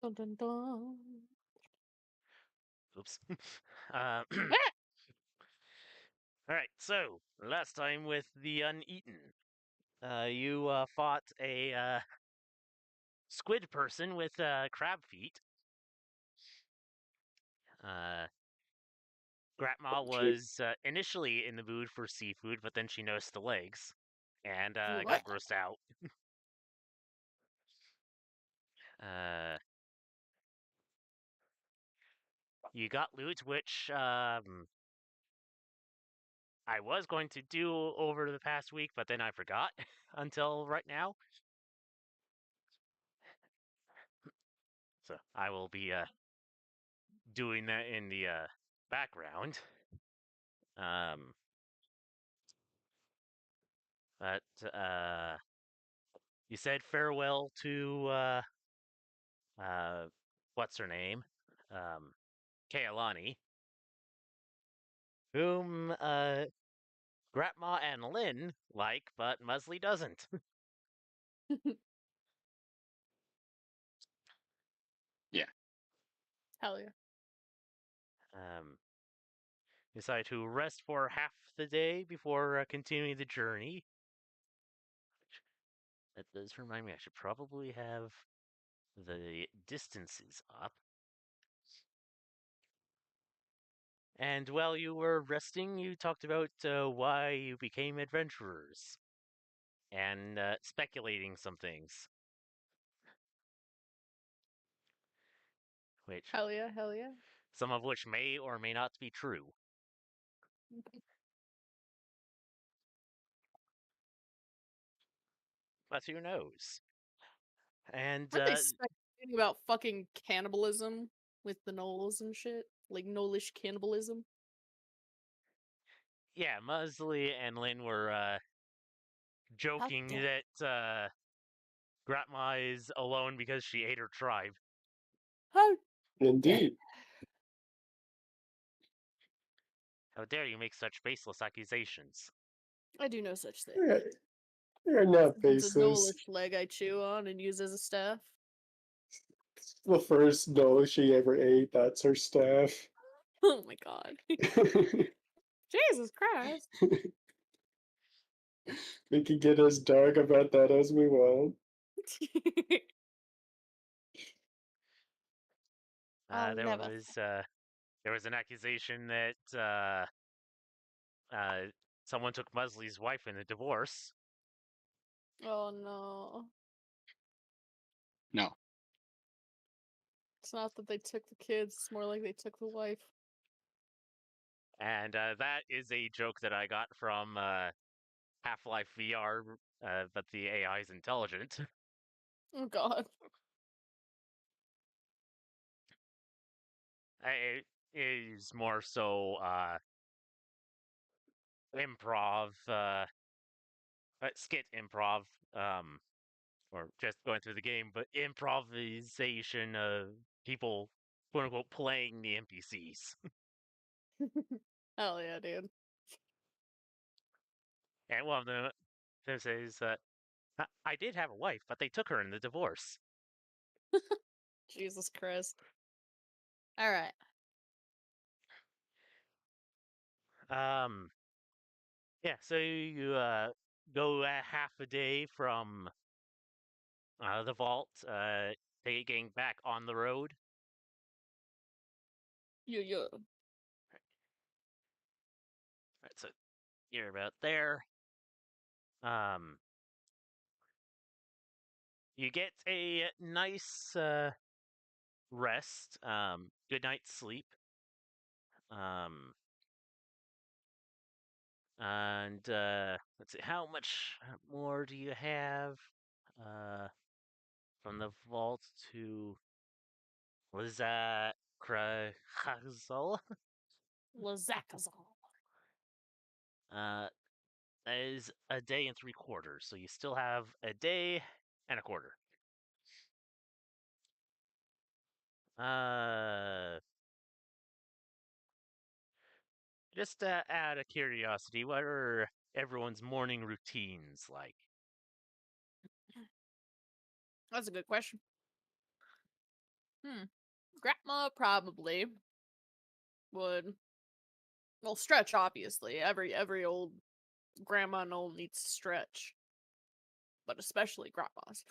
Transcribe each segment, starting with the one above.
Dun, dun, dun. Oops. All right. So last time with the Uneaten, you fought a squid person with crab feet. Grandma was initially in the mood for seafood, but then she noticed the legs and got grossed out. Uh, you got loot, which I was going to do over the past week, but then I forgot until right now. So I will be doing that in the background. Um, but you said farewell to what's her name, Kailani, whom Grandma and Lynn like, but Musley doesn't. Yeah. Hell yeah. Um, Decide to rest for half the day before continuing the journey. That does remind me, I should probably have the distances up. And while you were resting, you talked about why you became adventurers and speculating some things, which Hell yeah. Hell yeah. some of which may or may not be true. But who knows? And Aren't they speculating about fucking cannibalism with the Knolls and shit? Like Knollish cannibalism? yeah, Musley and Lynn were joking dare that Grandma is alone because she ate her tribe. How Indeed. How dare you make such baseless accusations? I do no such thing. They're not It's a baseless. Knollish leg I chew on and use as a staff. The first no she ever ate, that's her staff. Oh my god. Jesus Christ. We can get as dark about that as we want. I'll There never. was an accusation that someone took Musley's wife in a divorce. Oh no. No. It's not that they took the kids, it's more like they took the wife. And that is a joke that I got from Half-Life VR, but the AI is intelligent. Oh god. It is more so improv, skit improv, or just going through the game, but improvisation of people, quote unquote, playing the NPCs. Hell yeah, dude. And one of them says, I did have a wife, but they took her in the divorce. Jesus Christ. Alright. Yeah, so you go half a day from the vault, getting back on the road. Yeah. Right, so you're about there. Um, you get a nice rest, good night's sleep. And let's see, how much more do you have from the vault to Lazakrazal? Lazakazal. That is a day and 3/4, so you still have a day and a quarter. Just out of curiosity, what are everyone's morning routines like? That's a good question. Grandma probably would. Well, stretch obviously. Every old grandma and old needs to stretch, but especially grandmas.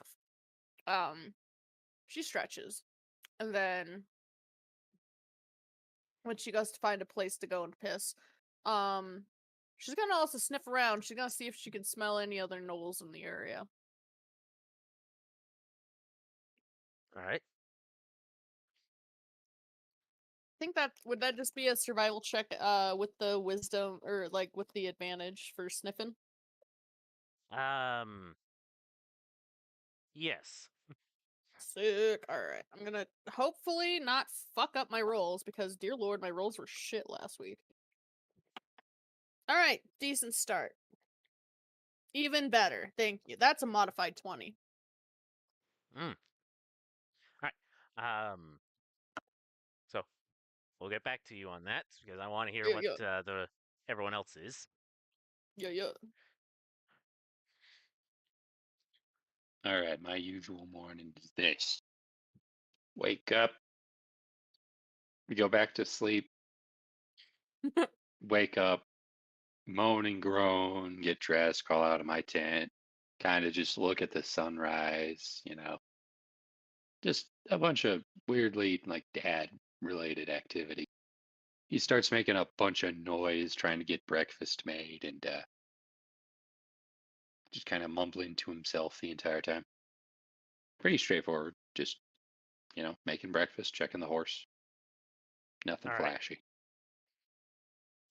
She stretches, and then when she goes to find a place to go and piss, um, she's gonna also sniff around. She's gonna see if she can smell any other gnolls in the area. All right. I think that would that just be a survival check with the wisdom or like with the advantage for sniffing? Um. Yes. Sick. Alright. I'm gonna hopefully not fuck up my rolls because dear lord, my rolls were shit last week. Alright, decent start. Even better. Thank you. That's a modified 20. Mm. All right. So we'll get back to you on that because I want to hear Yeah, what yeah. the everyone else is. Yeah, yeah. All right, my usual morning is this. Wake up, go back to sleep, wake up, moan and groan, get dressed, crawl out of my tent, kind of just look at the sunrise, just a bunch of weirdly like dad related activity. He starts making a bunch of noise trying to get breakfast made and just kind of mumbling to himself the entire time. Pretty straightforward. Just, making breakfast, checking the horse. Nothing All right. flashy.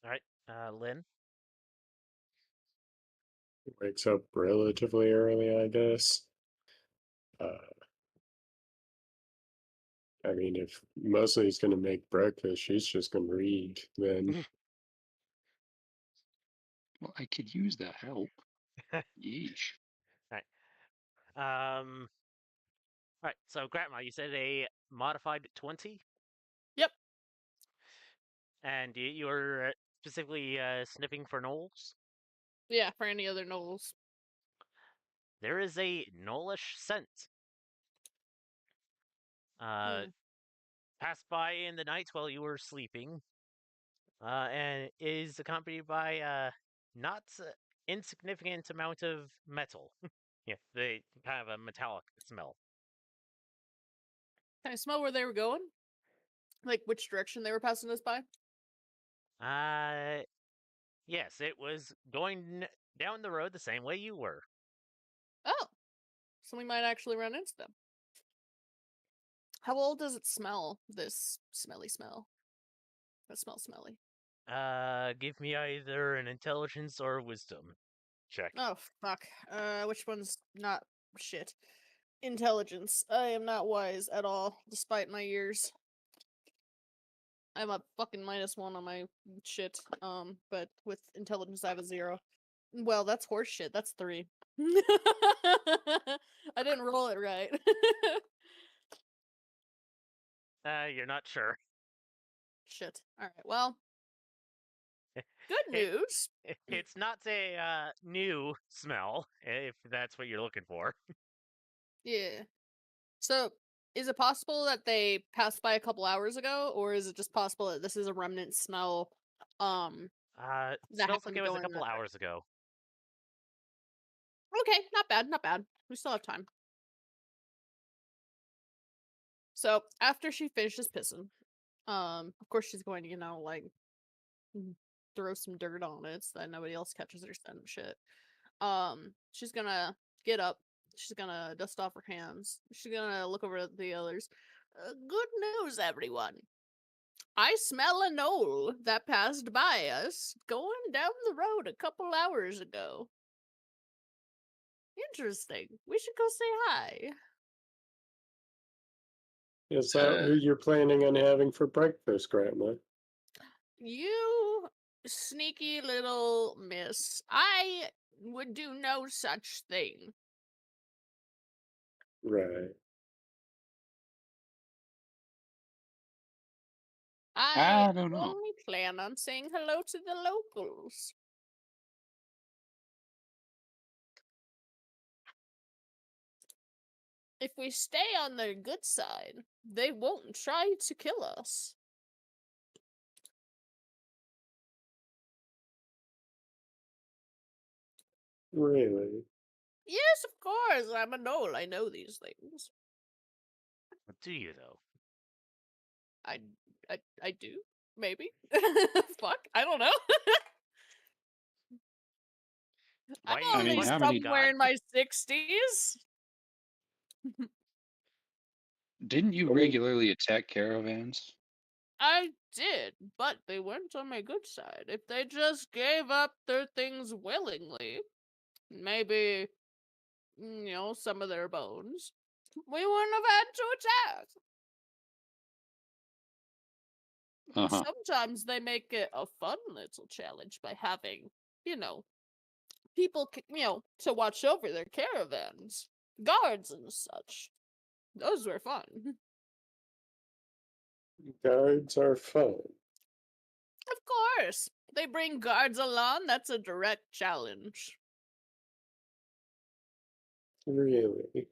All right. Lynn. Wakes up relatively early, I guess. I mean, if mostly he's gonna make breakfast, she's just gonna read. Then Well, I could use the help. Yeesh. All right. All right. So, Grandma, you said a modified 20, Yep. and you were specifically sniffing for gnolls. Yeah, for any other gnolls. There is a gnollish scent. Hmm. Passed by in the night while you were sleeping, and is accompanied by not insignificant amount of metal. Yeah, they kind of a metallic smell. Can I smell where they were going? Like which direction they were passing us by? Uh, yes, it was going down the road the same way you were. Oh. So we might actually run into them. How old does it smell, this smelly smell? That smells smelly. Give me either an intelligence or a wisdom check. Oh, fuck. Which one's not shit? Intelligence. I am not wise at all, despite my years. I'm a fucking -1 on my shit. But with intelligence I have a 0. Well, that's horse shit. That's 3. I didn't roll it right. You're not sure. Shit. Alright, well, good It, news. it's not a new smell, if that's what you're looking for. Yeah. So, is it possible that they passed by a couple hours ago, or is it just possible that this is a remnant smell, that Smells like happened it to was go a in couple that direction? hours ago. Okay, not bad, not bad. We still have time. So, after she finishes pissing, of course she's going to, like, throw some dirt on it so that nobody else catches her scent and shit. She's gonna get up. She's gonna dust off her hands. She's gonna look over at the others. Good news, everyone. I smell a knoll that passed by us going down the road a couple hours ago. Interesting. We should go say hi. is that who you're planning on having for breakfast, Grandma? You sneaky little miss. I would do no such thing. Right. I I don't know. only plan on saying hello to the locals. If we stay on their good side, they won't try to kill us. Really? Yes, of course. I'm a gnoll. I know these things. Do you though? I I do. Maybe. Fuck. I don't know. I'm Why are you I mean, only how questioning many somewhere God? in my 60s. didn't you I mean, regularly attack caravans? I did, but they weren't on my good side. If they just gave up their things willingly, maybe, some of their bones, we wouldn't have had to attack. Uh-huh. Sometimes they make it a fun little challenge by having, you know, people, to watch over their caravans, guards and such. Those were fun. guards are fun. Of course, they bring guards along. That's a direct challenge. Really?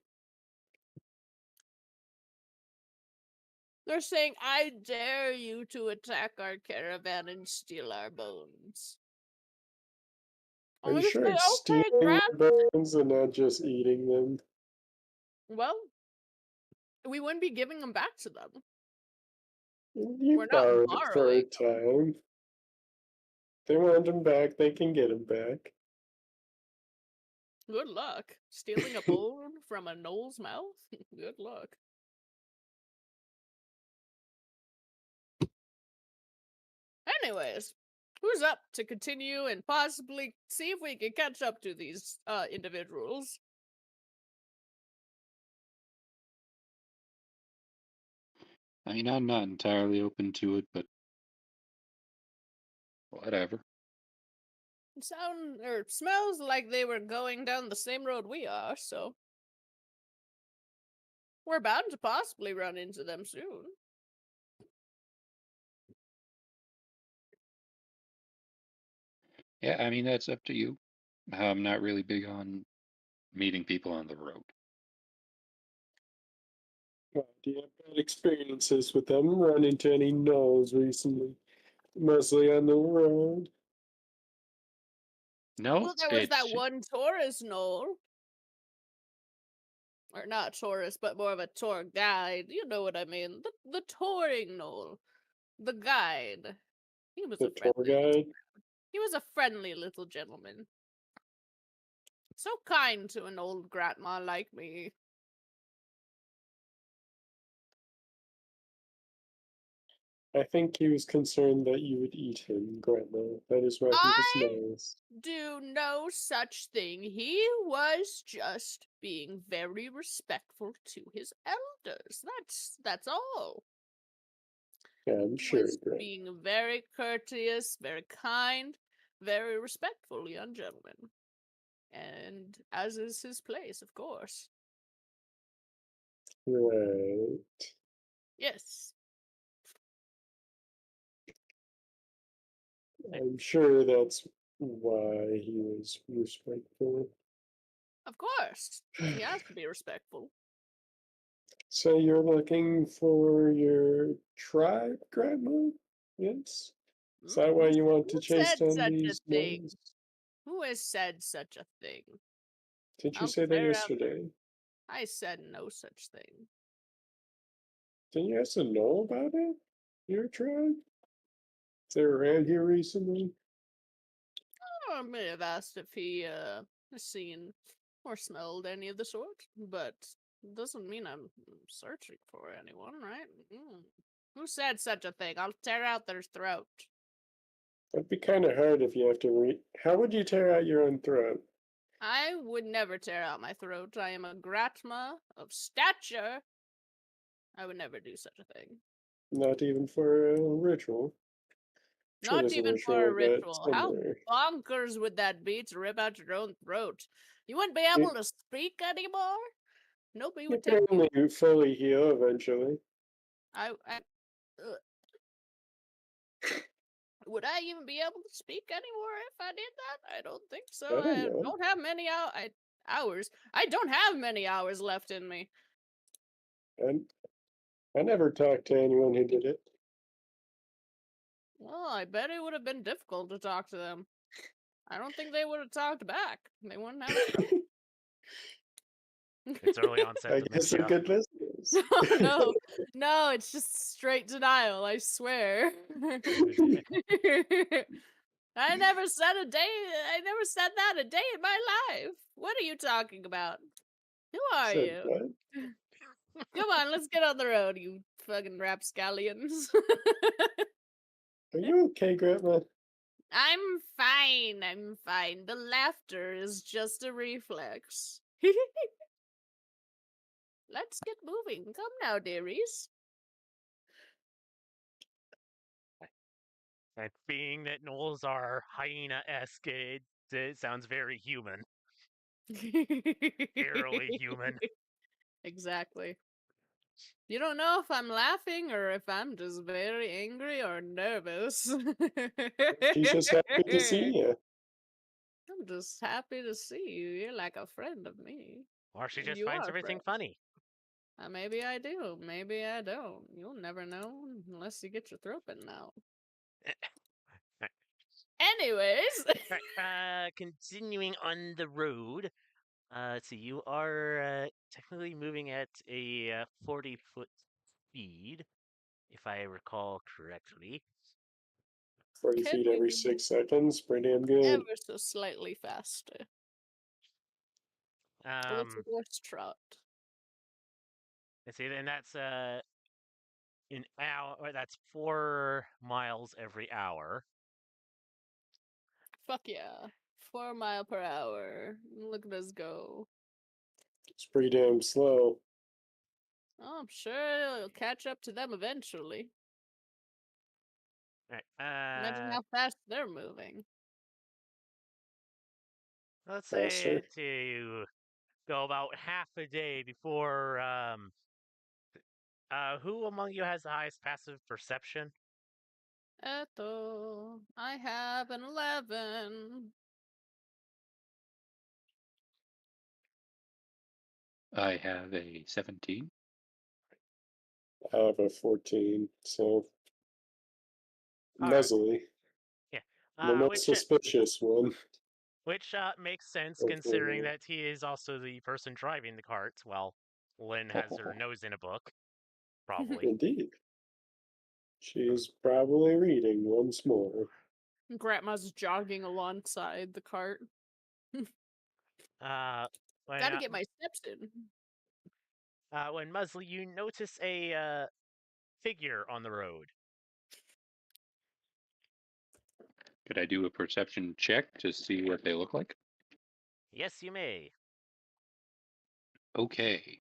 They're saying, I dare you to attack our caravan and steal our bones. Are And you we sure say, it's okay, stealing grab. the bones and not just eating them? Well, we wouldn't be giving them back to them. You We're not borrowed it for a borrowing them. time. They want them back, they can get them back. Good luck. Stealing a bone from a gnoll's mouth? Good luck. Anyways, who's up to continue and possibly see if we can catch up to these individuals? I mean, I'm not entirely open to it, but whatever. Smells like they were going down the same road we are, so we're bound to possibly run into them soon. Yeah, I mean, that's up to you. I'm not really big on meeting people on the road. Do you have bad experiences with them? Run into any gnolls recently? Mostly on the road? No, Well, there was that it's one Taurus knoll. Or not tourist, but more of a tour guide. You know what I mean. The touring knoll. The guide. He was The a tour friendly little guide? He was a friendly little gentleman. So kind to an old grandma like me. I think he was concerned that you would eat him, Grandma. That is why he was I nice. do no such thing. He was just being very respectful to his elders. That's all. Yeah, I'm He sure, was Grandma. being very courteous, very kind, very respectful young gentleman. And as is his place, of course. Right. Yes, I'm sure that's why he was respectful. of course. He has to be respectful. So you're looking for your tribe, Grandma? Yes? Is that why you want Who to chase said down such a these thing? gnolls? Who has said such a thing? Did you I'll say that tear out their. yesterday? I said no such thing. Didn't you ask a know about it? Your tribe? Is they around here recently? I may have asked if he has seen or smelled any of the sort, but doesn't mean I'm searching for anyone, right? Who said such a thing? I'll tear out their throat. That'd be kind of hard if you have to How would you tear out your own throat? I would never tear out my throat. I am a Gratma of stature. I would never do such a thing. Not even for a ritual. Sure, Not there's a even for ritual a like that ritual. How somewhere. bonkers would that be to rip out your own throat? You wouldn't be It, able to speak anymore? Nobody you would could take you. only fully heal eventually. I ugh. Would I even be able to speak anymore if I did that? I don't think so. I don't I know. don't have many hours. I don't have many hours left in me. And I never talked to anyone who did it. Well, I bet it would have been difficult to talk to them. I don't think they would have talked back. They wouldn't have trust. It's early onset I guess they're dementia. good listeners. Oh no, no, it's just straight denial, I swear. I never said that a day in my life. What are you talking about? Who are Said you? what? Come on, let's get on the road, you fucking rapscallions. Are you okay, Grandma? I'm fine, I'm fine. The laughter is just a reflex. Let's get moving. Come now, dearies. And being that gnolls are hyena-esque, it sounds very human. Eerily human. Exactly. You don't know if I'm laughing or if I'm just very angry or nervous. She's just happy to see you. I'm just happy to see you. You're like a friend of me. Or she And just you finds are everything friends. funny. Maybe I do. Maybe I don't. You'll never know unless you get your throat bitten out. Anyways. Continuing on the road. So you are technically moving at a 40-foot speed, if I recall correctly. 40 Can feet be every 6 seconds. Pretty damn good. ever so slightly faster. A little Um, horse trot. let's see, and that's an hour. Or that's 4 miles every hour. Fuck yeah. 4 mile per hour. Look at us go. It's pretty damn slow. Oh, I'm sure it'll catch up to them eventually. All right, Imagine how fast they're moving. let's say Faster. to go about half a day before. Who among you has the highest passive perception? Eto, I have an 11. I have a 17. I have a 14, so All right, muzzly. yeah. The most suspicious one. Which makes sense considering Hopefully. that he is also the person driving the cart while Lynn has her nose in a book. Probably. Indeed. She's probably reading once more. Grandma's jogging alongside the cart. Uh, when Gotta get my steps in. when Musley, you notice a figure on the road. Could I do a perception check to see what they look like? Yes, you may. Okay.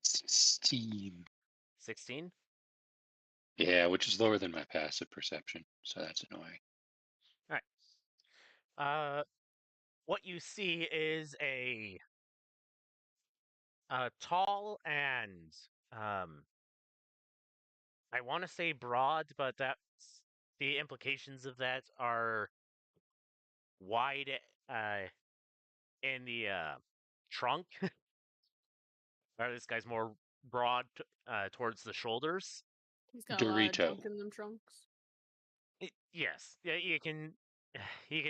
Steam. 16. Yeah, which is lower than my passive perception, so that's annoying. All right. What you see is a tall and I want to say broad, but that's the implications of that are wide in the trunk. Or this guy's more broad towards the shoulders. He's got a lot of Dorito. junk in them trunks. Yes, yeah, you can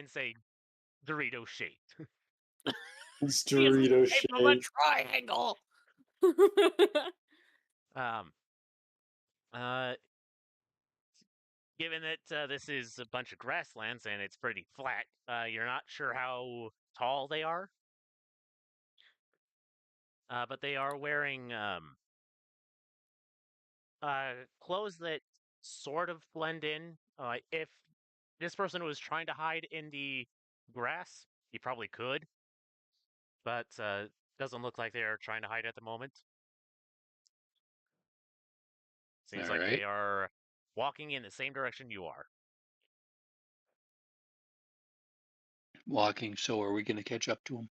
say Dorito shaped. It's He is the Dorito shape of a shaped. triangle. Um, uh, given that this is a bunch of grasslands and it's pretty flat, you're not sure how tall they are. But they are wearing clothes that sort of blend in. If this person was trying to hide in the grass, he probably could, but doesn't look like they are trying to hide at the moment. All Seems like right. they are walking in the same direction you are. Walking, so are we going to catch up to them?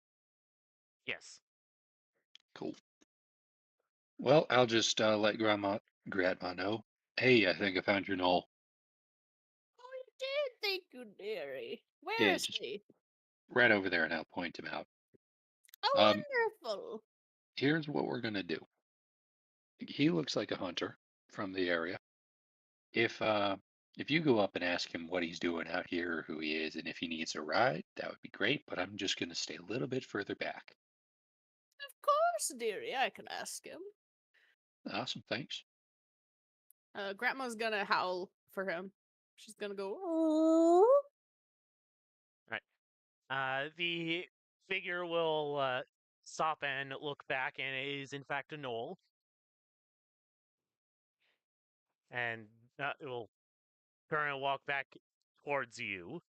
Yes. Cool. Well, I'll just let Grandma know. Hey, I think I found your knoll. Oh, you did? thank you, dearie. Where Yeah, is just he? right over there, and I'll point him out. Oh, Um, wonderful. Here's what we're gonna do. He looks like a hunter from the area. If you go up and ask him what he's doing out here, who he is, and if he needs a ride, that would be great. But I'm just gonna stay a little bit further back. Of course, dearie, I can ask him. Awesome, thanks. Grandma's gonna howl for him. She's gonna go, "Oh." Right. The figure will stop and look back, and it is in fact a knoll, and it will turn and walk back towards you.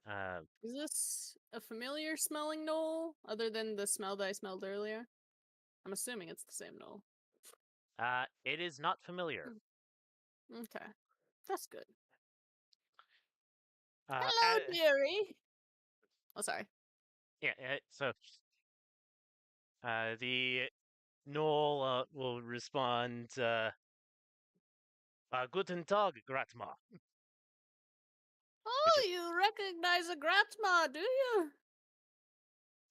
Uh, Is this a familiar smelling knoll, other than the smell that I smelled earlier? I'm assuming it's the same knoll. it is not familiar. Okay, that's good. Uh, Hello, a- dearie. Oh, sorry. yeah. So the knoll will respond. Guten Tag, Gratma. Which Oh, is, you recognize a Gratma, do you?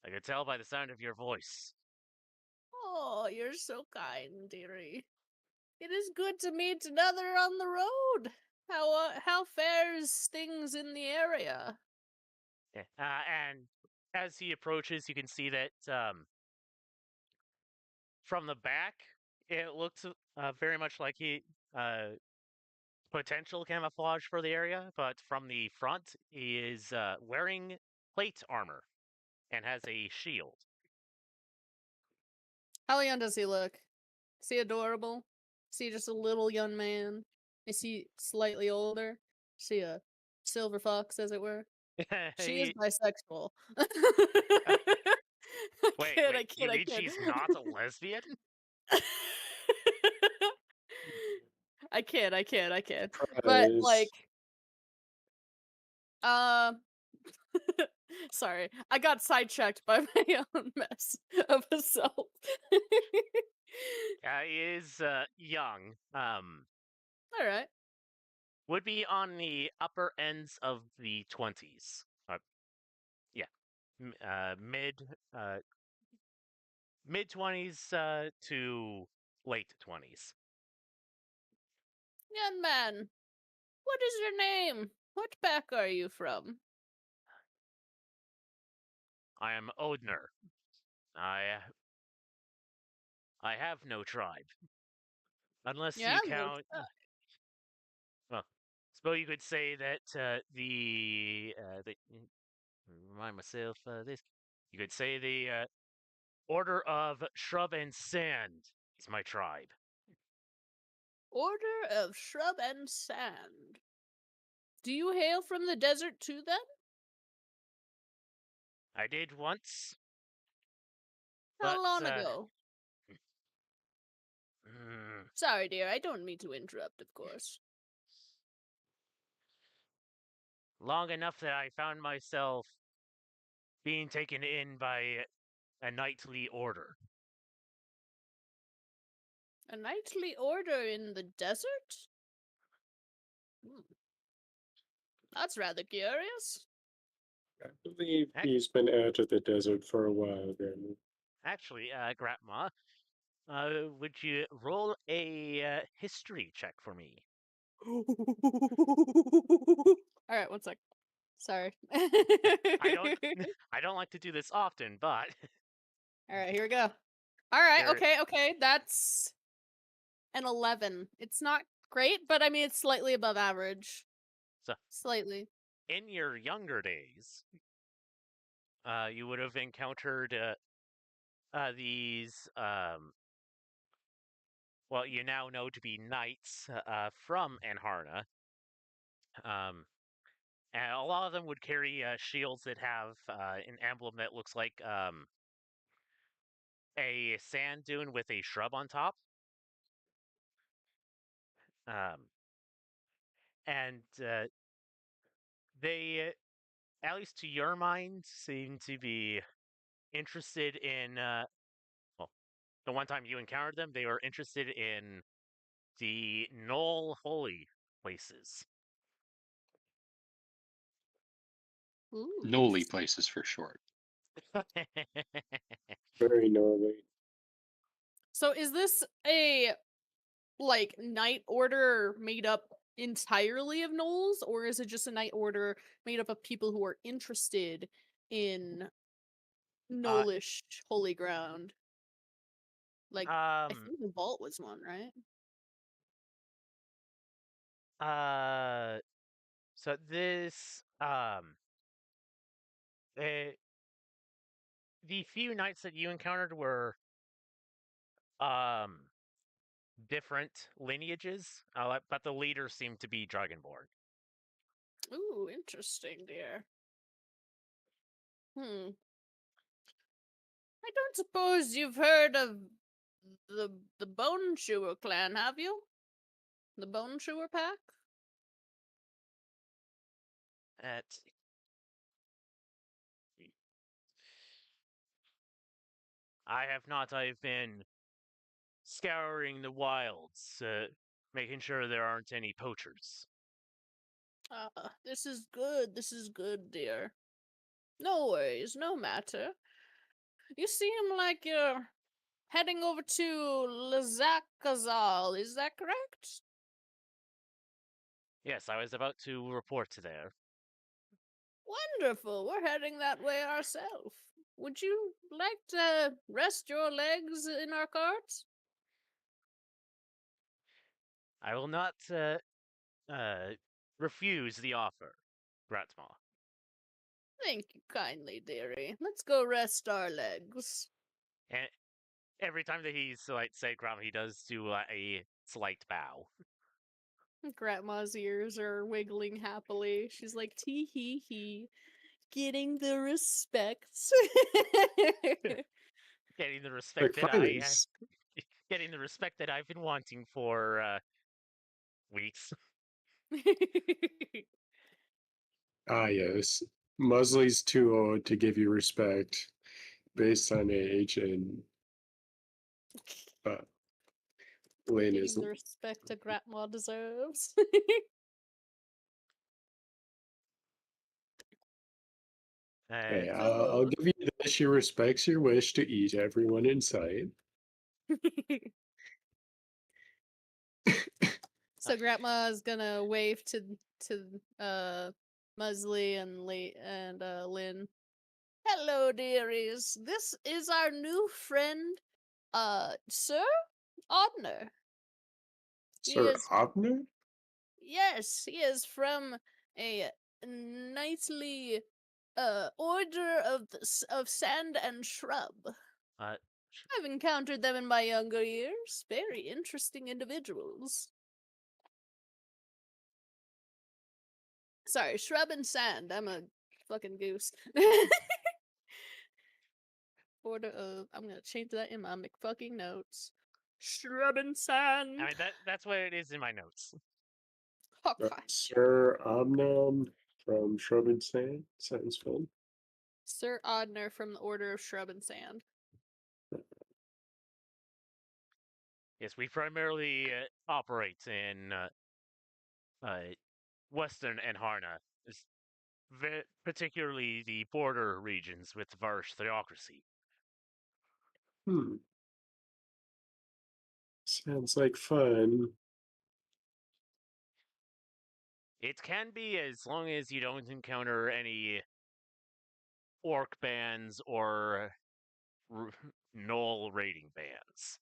I could tell by the sound of your voice. Oh, you're so kind, dearie. It is good to meet another on the road. How fares things in the area? Yeah. And as he approaches, you can see that from the back, it looks very much like he potential camouflage for the area, but from the front, he is wearing plate armor and has a shield. How young does he look? Is he adorable? Is he just a little young man? Is he slightly older? Is he a silver fox, as it were? She is He- bisexual. uh, I wait, kid, I wait, you kid, I mean kid. she's not a lesbian? I kid, I kid, I kid. But Surprise. like, uh, sorry, I got sidetracked by my own mess of a self. He is young. All right. Would be on the upper ends of the 20s. Yeah, mid mid 20s to late 20s. Young man, what is your name? What pack are you from? I am Odner. I have no tribe, unless Yeah, you no count. Well, suppose you could say that remind myself this. You could say the Order of Shrub and Sand is my tribe. Order of Shrub and Sand. Do you hail from the desert too, then? I did once, but How long ago? mm, Sorry, dear, I don't mean to interrupt, of course. long enough that I found myself being taken in by a knightly order. A knightly order in the desert? Hmm, that's rather curious. I believe Ac- he's been out of the desert for a while then. Actually, Gratma, would you roll a history check for me? Alright, one sec. Sorry. I don't, I don't like to do this often, but Alright, here we go. Alright, there. okay, that's an 11. It's not great, but I mean, it's slightly above average. So, Slightly. in your younger days, you would have encountered these, well, you now know to be knights from Anharna. Um, and a lot of them would carry shields that have an emblem that looks like a sand dune with a shrub on top. Um, and they, at least to your mind, seem to be interested in, well, the one time you encountered them, they were interested in the Knoll holy places. Ooh. Noli places for short. Very gnarly. So is this a like night order made up entirely of gnolls, or is it just a night order made up of people who are interested in uh, gnollish holy ground? Like, I um, think the vault was one, right? uh, so this, eh, the few knights that you encountered were, um, different lineages, but the leader seemed to be Dragonborn. Ooh, interesting, dear. Hmm. I don't suppose you've heard of the Bone Chewer clan, have you? The Bone Chewer pack? At I have not. I've been scouring the wilds, making sure there aren't any poachers. This is good. This is good, dear. No worries, no matter. You seem like you're heading over to Lazakazal, is that correct? Yes, I was about to report there. Wonderful, we're heading that way ourselves. Would you like to rest your legs in our carts? I will not uh, refuse the offer, Gratma. Thank you kindly, dearie. Let's go rest our legs. And every time that he's like say Gratma, he does do a slight bow. Grandma's ears are wiggling happily. She's like, tee hee hee, getting the respect. Getting the respect Like that finance. getting the respect that I've been wanting for weeks. Ah, yes. Musley's too old to give you respect based on age, and uh, Lynn is. Getting the respect a grandma deserves. Hey, I'll Cool. give you this. She respects your wish to eat everyone in sight. So grandma's gonna wave to Musley and Lynn. Hello, dearies. This is our new friend, Sir Odner. He Sir is Abner? Yes, he is from a knightly order of of sand and shrub. Uh, I've encountered them in my younger years. Very interesting individuals. Sorry, shrub and sand. I'm a fucking goose. Order of. I'm gonna change that in my McFucking notes. Shrub and I sand. mean that's what it is in my notes. Okay. Sir Omnom from Shrub and Sand? Sounds fun. Sir Odner from the Order of Shrub and Sand. Yes, we primarily operate in uh, Western Enharna, particularly the border regions with the Varsh theocracy. Hmm. Sounds like fun. It can be as long as you don't encounter any orc bands or null raiding bands.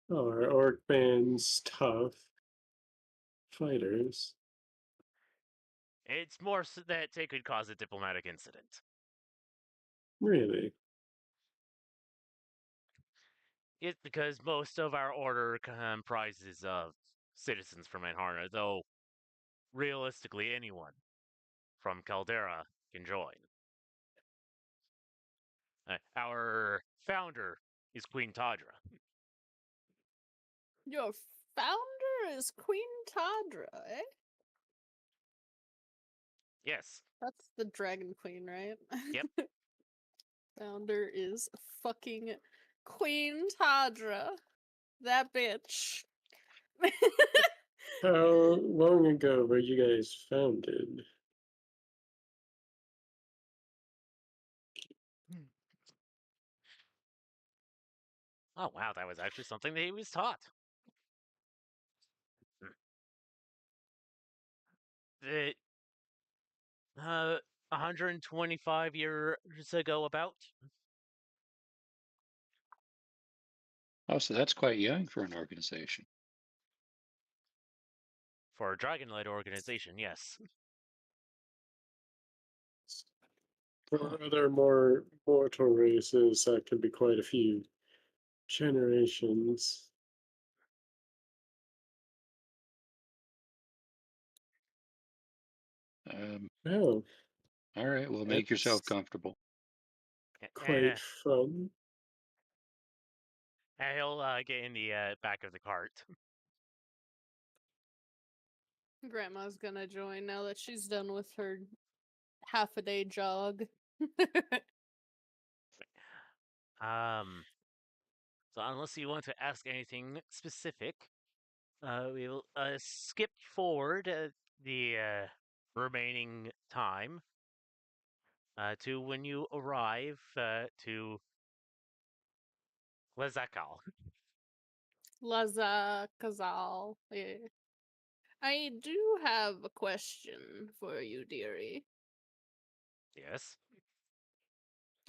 Oh, our orc band's tough fighters. It's more so that it could cause a diplomatic incident. Really? It's because most of our order comprises of citizens from Enharna, though realistically anyone from Caldera can join. Our founder is Queen Tadra. Your founder is Queen Tadra, eh? Yes. That's the Dragon Queen, right? Yep. Founder is fucking Queen Tadra. That bitch. How long ago were you guys founded? Oh wow, that was actually something that he was taught. The 125 years ago, about. Oh, so that's quite young for an organization. For a dragon-led organization, yes. Huh. For other more mortal races, that could be quite a few generations. Oh, All right. Well, make yourself that's comfortable. And, quite fun. and he'll get in the back of the cart. Grandma's gonna join now that she's done with her half a day jog. Um, so unless you want to ask anything specific, we'll skip forward the remaining time to when you arrive to Lezakal. Laza Kazal. Yeah. I do have a question for you, dearie. Yes.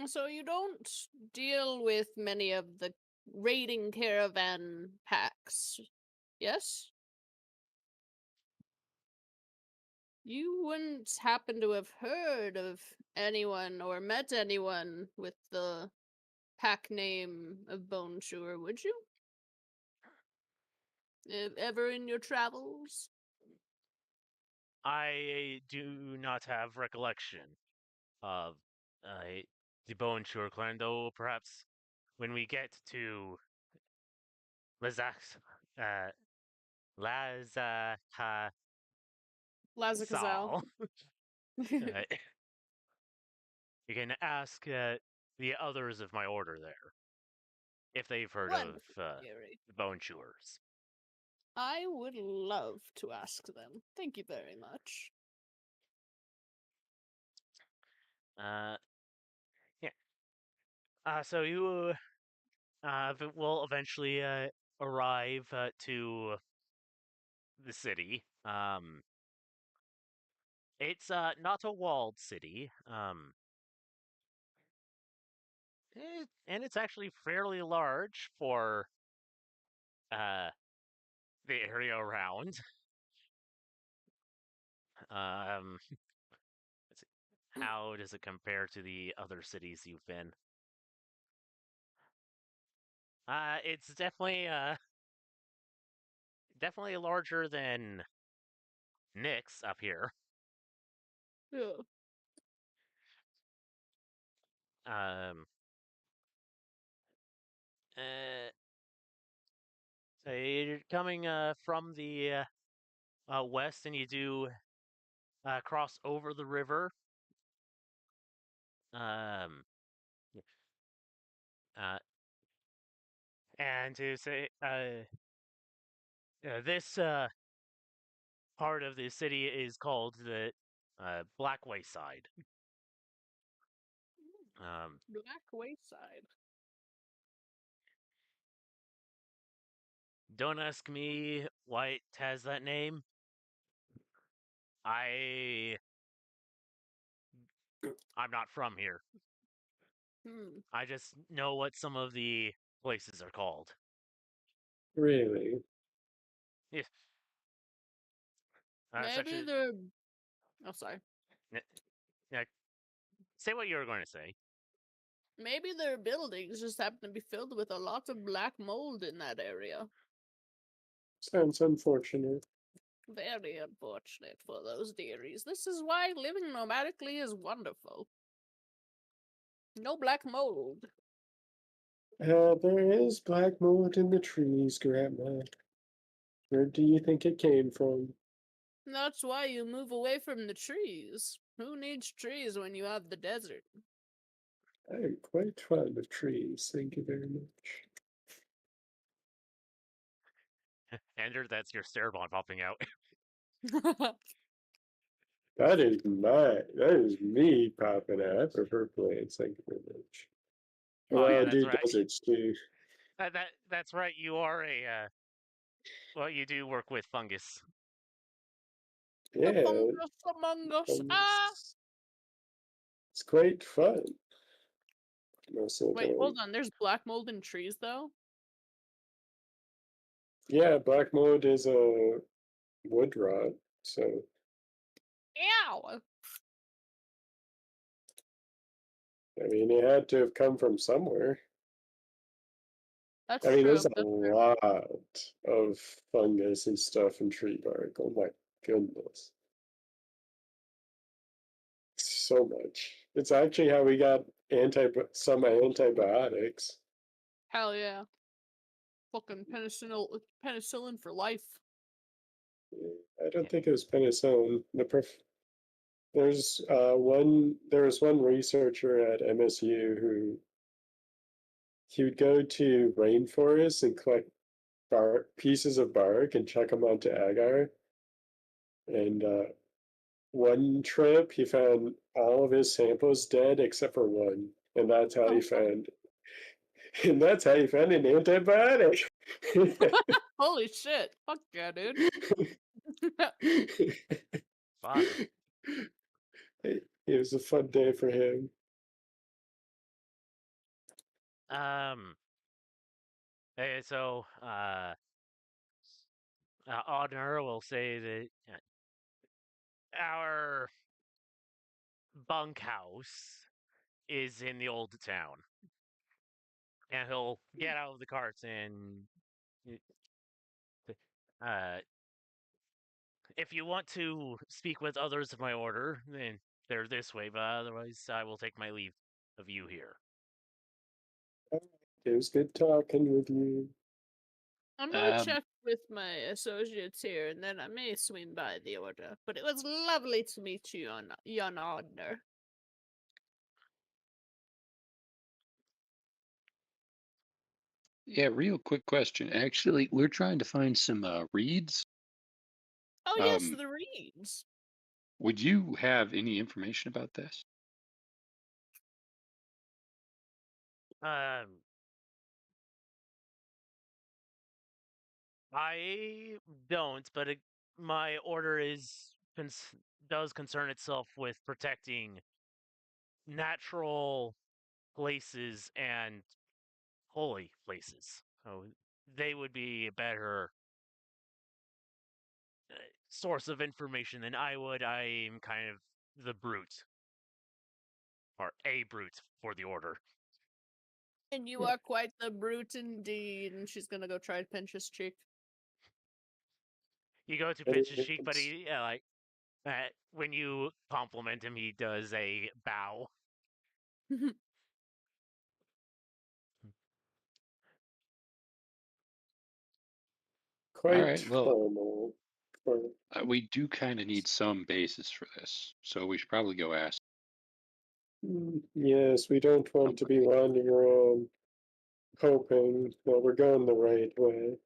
So you don't deal with many of the raiding caravan packs, yes? You wouldn't happen to have heard of anyone or met anyone with the pack name of Bone Chewer, would you? Ever in your travels? I do not have recollection of uh, the Bone Shore clan, though perhaps when we get to Lazak, uh, Lazakazal, Laza Kazal. you can ask the others of my order there if they've heard of Wonderful, dearie. the Bone Chewers. I would love to ask them. Thank you very much. Uh, yeah. So you will eventually arrive to the city. It's not a walled city. And it's actually fairly large for uh the area around. Um, let's see. How does it compare to the other cities you've been? It's definitely larger than Nyx up here. Yeah. Um, uh, so you're coming from the west, and you do cross over the river. Um, yeah, uh, and to say this part of the city is called the Black Wayside. Um, Black Wayside. don't ask me why it has that name. I I'm not from here. Hmm. I just know what some of the places are called. Really? Yes, such Maybe as. they're. Oh, sorry. Yeah, say what you were going to say. Maybe their buildings just happen to be filled with a lot of black mold in that area. Sounds unfortunate. Very unfortunate for those dearies. This is why living nomadically is wonderful. No black mold. There is black mold in the trees, Grandma. Where do you think it came from? That's why you move away from the trees. Who needs trees when you have the desert? I am quite fond of trees, thank you very much. Andrew, that's your Cerebon popping out. That is me popping out. I prefer plants, thank you very much. Oh Well, yeah, I that's do right. deserts too. That's right. You are a well, you do work with fungus. The Yeah, fungus among us. Ah! it's, it's quite fun most of the Wait, time. hold on. There's black mold in trees, though? Yeah, black mold is a wood rot, so Ow! I mean, it had to have come from somewhere. That's I mean, true. there's a lot of fungus and stuff in tree bark. Oh my goodness. So much. It's actually how we got some antibiotics. Hell yeah. Fucking penicillin for life. I don't Yeah. think it was penicillin. There was one researcher at MSU who he would go to rainforests and collect pieces of bark and chuck them onto agar. And one trip, he found all of his samples dead except for one, and that's how he Oh, found, and that's how he found an antibiotic. holy shit. Fuck yeah, dude. Fun. It was a fun day for him. Um. So, Audner will say that our bunkhouse is in the old town, and he'll get out of the cart and, uh, if you want to speak with others of my order, then they're this way. But otherwise, I will take my leave of you here. It was good talking with you. I'm gonna Um, check with my associates here, and then I may swing by the order. But it was lovely to meet you, Jan Odner. yeah, real quick question. Actually, we're trying to find some reeds. Oh yes, Um, the reeds. would you have any information about this? Um, I don't, but my order does concern itself with protecting natural places and holy places. So they would be a better source of information than I would. I'm kind of the brute, or a brute for the order. And you are quite the brute indeed. And she's gonna go try to pinch his cheek. You go to pinch his cheek, but he when you compliment him, he does a bow. All Quite right. Well, formal. For, we do kind of need some basis for this, so we should probably go ask. yes, we don't want to Okay. be wandering around hoping that we're going the right way.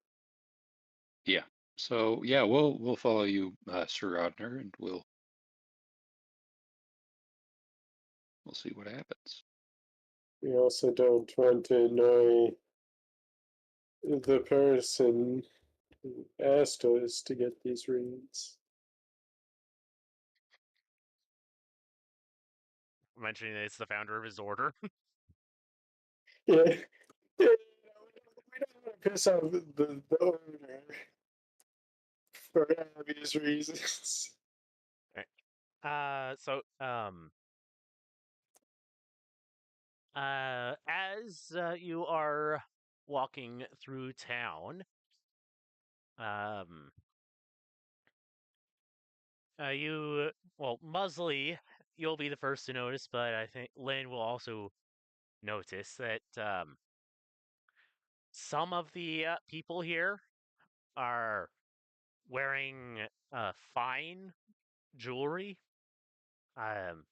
Yeah. So yeah, we'll follow you, Sir Rodner, and we'll see what happens. We also don't want to annoy the person who asked us to get these reads. Mentioning that it's the founder of his order. Yeah, yeah, we don't want to piss off the owner for obvious reasons. So as you are walking through town, um, Musley, you'll be the first to notice, but I think Lynn will also notice that some of the people here are wearing fine jewelry. Um,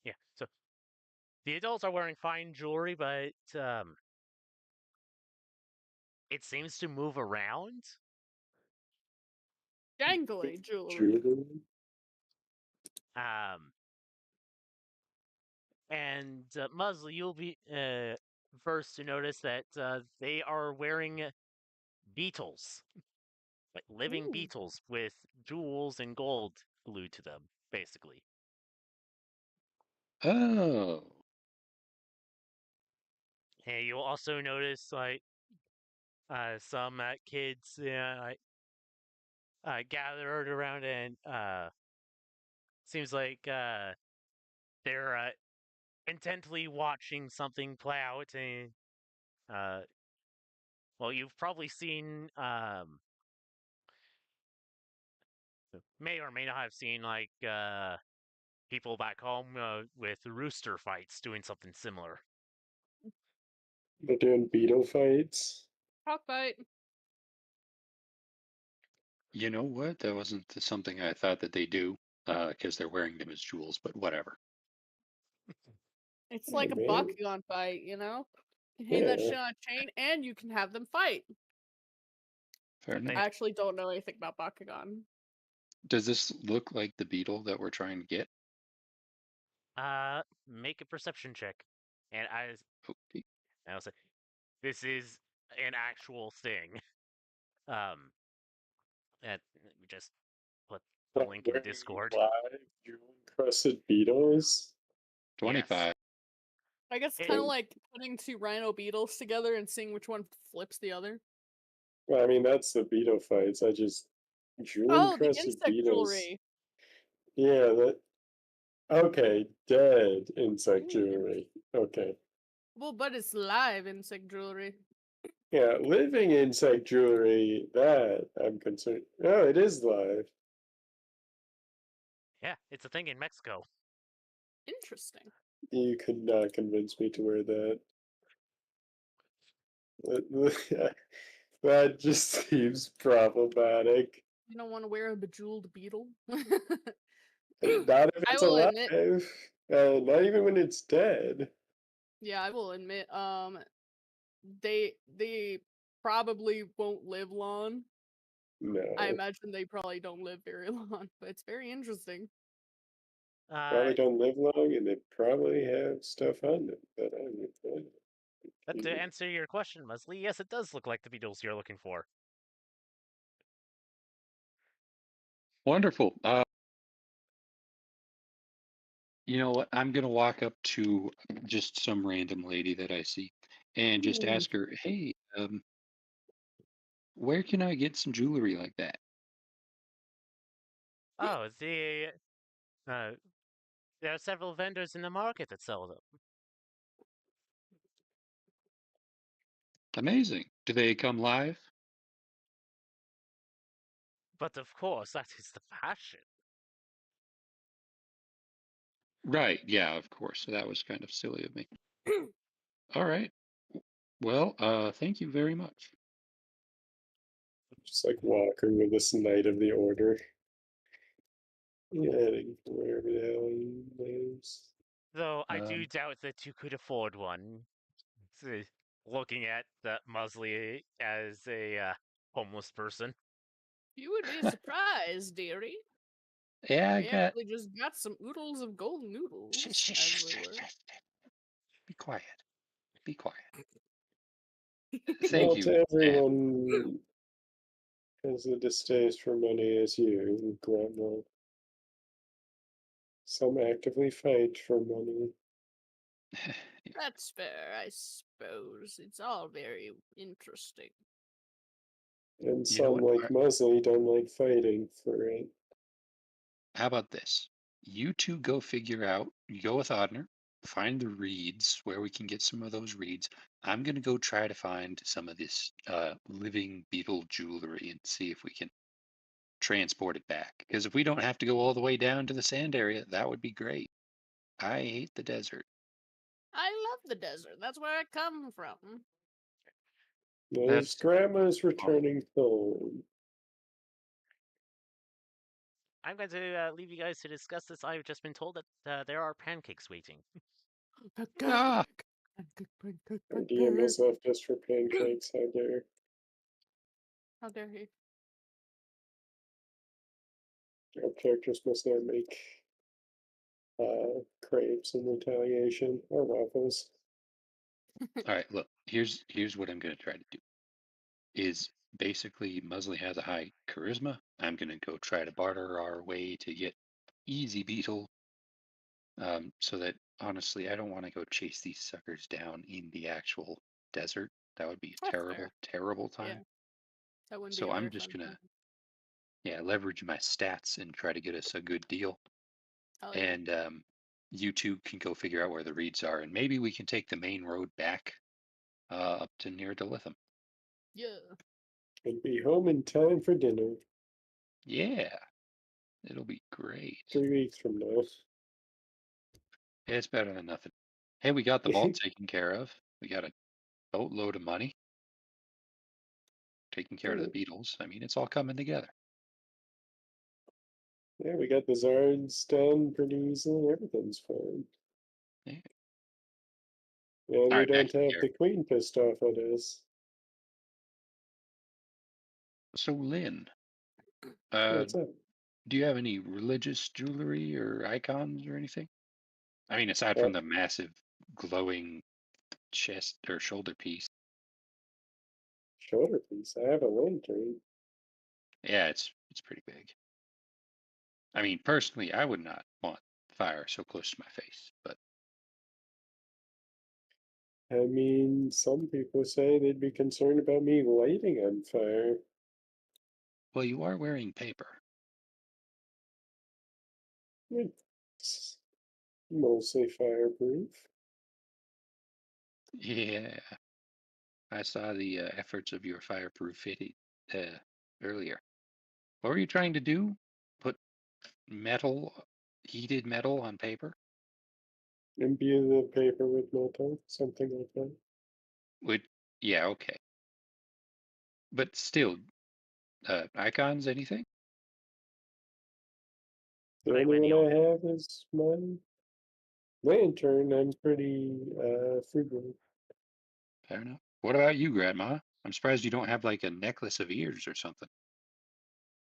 yeah, so the adults are wearing fine jewelry, but it seems to move around. Jangly jewelry. Julie? Um, and Musley, you'll be first to notice that they are wearing beetles, like living Ooh. beetles with jewels and gold glued to them, basically. Oh, And you'll also notice like some kids gathered around and seems like they're intently watching something play out. And uh, well, you've probably seen, may or may not have seen like people back home with rooster fights doing something similar. They're doing beetle fights. Cockfight. you know what? That wasn't something I thought that they do because they're wearing them as jewels, but whatever. It's Hey, like a man. Bakugan fight, you know? You can hang that Yeah. shit on a chain and you can have them fight. Fair They I enough. actually don't know anything about Bakugan. Does this look like the beetle that we're trying to get? make a perception check, and Okay. I will say this is an actual thing. Um, and we just put the What, link in wearing Discord. live jewel encrusted beetles? Yes, 25. I guess it kind of like putting two rhino beetles together and seeing which one flips the other. Well, I mean, that's the beetle fights. I just jewel Oh, the encrusted insect beetles. jewelry. Yeah, that. Okay, dead insect Ooh. jewelry. Okay. Well, but it's live insect jewelry. Yeah, living insect jewelry, that I'm concerned. Oh, it is live. yeah, it's a thing in Mexico. Interesting. You could not convince me to wear that. That just seems problematic. You don't want to wear a bejeweled beetle? Not if I it's will alive. admit, Not even when it's dead. yeah, I will admit, they probably won't live long. I No. imagine they probably don't live very long, but it's very interesting. Uh, Probably don't live long and they probably have stuff on them. But but to answer your question, Leslie, yes, it does look like the beetles you're looking for. Wonderful. You know what? I'm gonna walk up to just some random lady that I see and just Ooh. ask her, "Hey, where can I get some jewelry like that?" Oh, uh, there are several vendors in the market that sell them. Amazing. Do they come live? But of course, that is the fashion. Right. Yeah, of course. So that was kind of silly of me. All right. Well, thank you very much. just like Walker with this Knight of the Order. Yeah, heading for wherever the hell he lives. Though I do Um, doubt that you could afford one. So, looking at Musley as a homeless person. You would be surprised, dearie. yeah, I We got. actually just got some oodles of golden Shh, noodles, shh, as shh, they shh, were. shh. Be quiet. Be quiet. Thank Not you, ma'am. everyone has a distaste for money as you, Grandma. Some actively fight for money, That's fair, I suppose. It's all very interesting. and You know some, what? like Musley, don't like fighting for it. How about this? You two go figure out, you go with Audner, find the reeds where we can get some of those reeds. I'm going to go try to find some of this living beetle jewelry and see if we can transport it back. Because if we don't have to go all the way down to the sand area, that would be great. I hate the desert. I love the desert. That's where I come from. There's That's Grandma's fine. returning home. I'm going to leave you guys to discuss this. I've just been told that there are pancakes waiting. Ah, Our DM has left us for pancakes, how dare. How dare he? Our characters must now make crepes in retaliation, or waffles. All right, look. Here's what I'm gonna try to do. Is basically Musley has a high charisma. I'm gonna go try to barter our way to get easy beetle. So that honestly, I don't want to go chase these suckers down in the actual desert. That would be a That's fair. terrible, terrible Yeah, time. that wouldn't be So a I'm very just fun gonna, time. yeah, leverage my stats and try to get us a good deal. Oh yeah. And you two can go figure out where the reeds are, and maybe we can take the main road back up to near Delitham. Yeah. And be home in time for dinner Yeah, it'll be great. 3 weeks from now. It's better than nothing. Hey, we got the vault taken care of. We got a boatload of money. Taking care of the beetles. I mean, it's all coming together. Yeah, we got the Zards done pretty easily. Everything's fine. Yeah. And All we right, back don't to the have the character. queen pissed off at us. So, Lynn, uh, What's up? do you have any religious jewelry or icons or anything? I mean, aside Uh, from the massive glowing chest or shoulder piece. Shoulder piece. I have a lantern. Yeah, it's pretty big. I mean, personally, I would not want fire so close to my face, but I mean, some people say they'd be concerned about me lighting on fire. well, you are wearing paper. It's mostly fireproof. Yeah, I saw the efforts of your fireproof fitting earlier. What were you trying to do? Put metal, heated metal on paper? Imbue the paper with metal, something like that. Would yeah, okay. But still, icons, anything? The Right, only one Lineal. I have is my lantern. I'm pretty frugal. Fair enough. What about you, Grandma? I'm surprised you don't have like a necklace of ears or something.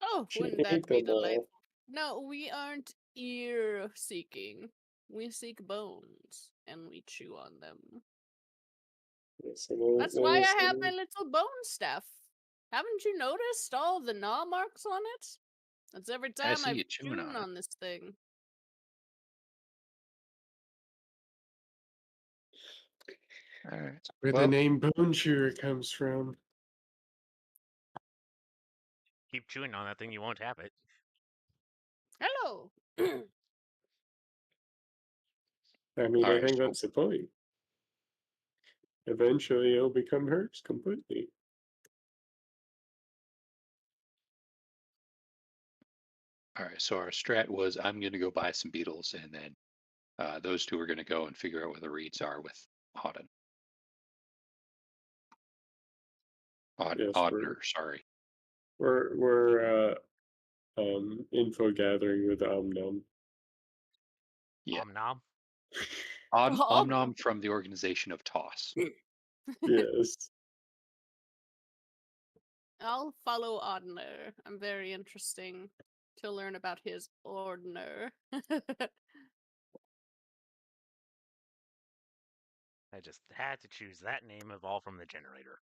Oh, She wouldn't ate that be them all. delightful? No, we aren't ear seeking. We seek bones, and we chew on them. Yes, and That's I why was I have my little bone staff. Haven't you noticed all the gnaw marks on it? That's every I time see I've you chewing chewed on it. on this thing. All right. where the Well, name Bone Chewer comes from. Keep chewing on that thing, you won't have it. Hello. I mean, all I right. think So, that's the point. Eventually, it'll become hers completely. all right. So our strat was I'm going to go buy some beetles, and then those two are going to go and figure out where the reeds are with Auden. Yes, Audner, sorry. we're info gathering with Omnum. Yeah. Om nom. Oh. Omnom from the organization of Toss. Yes. I'll follow Audner. I'm very interesting to learn about his ordner. I just had to choose that name of all from the generator.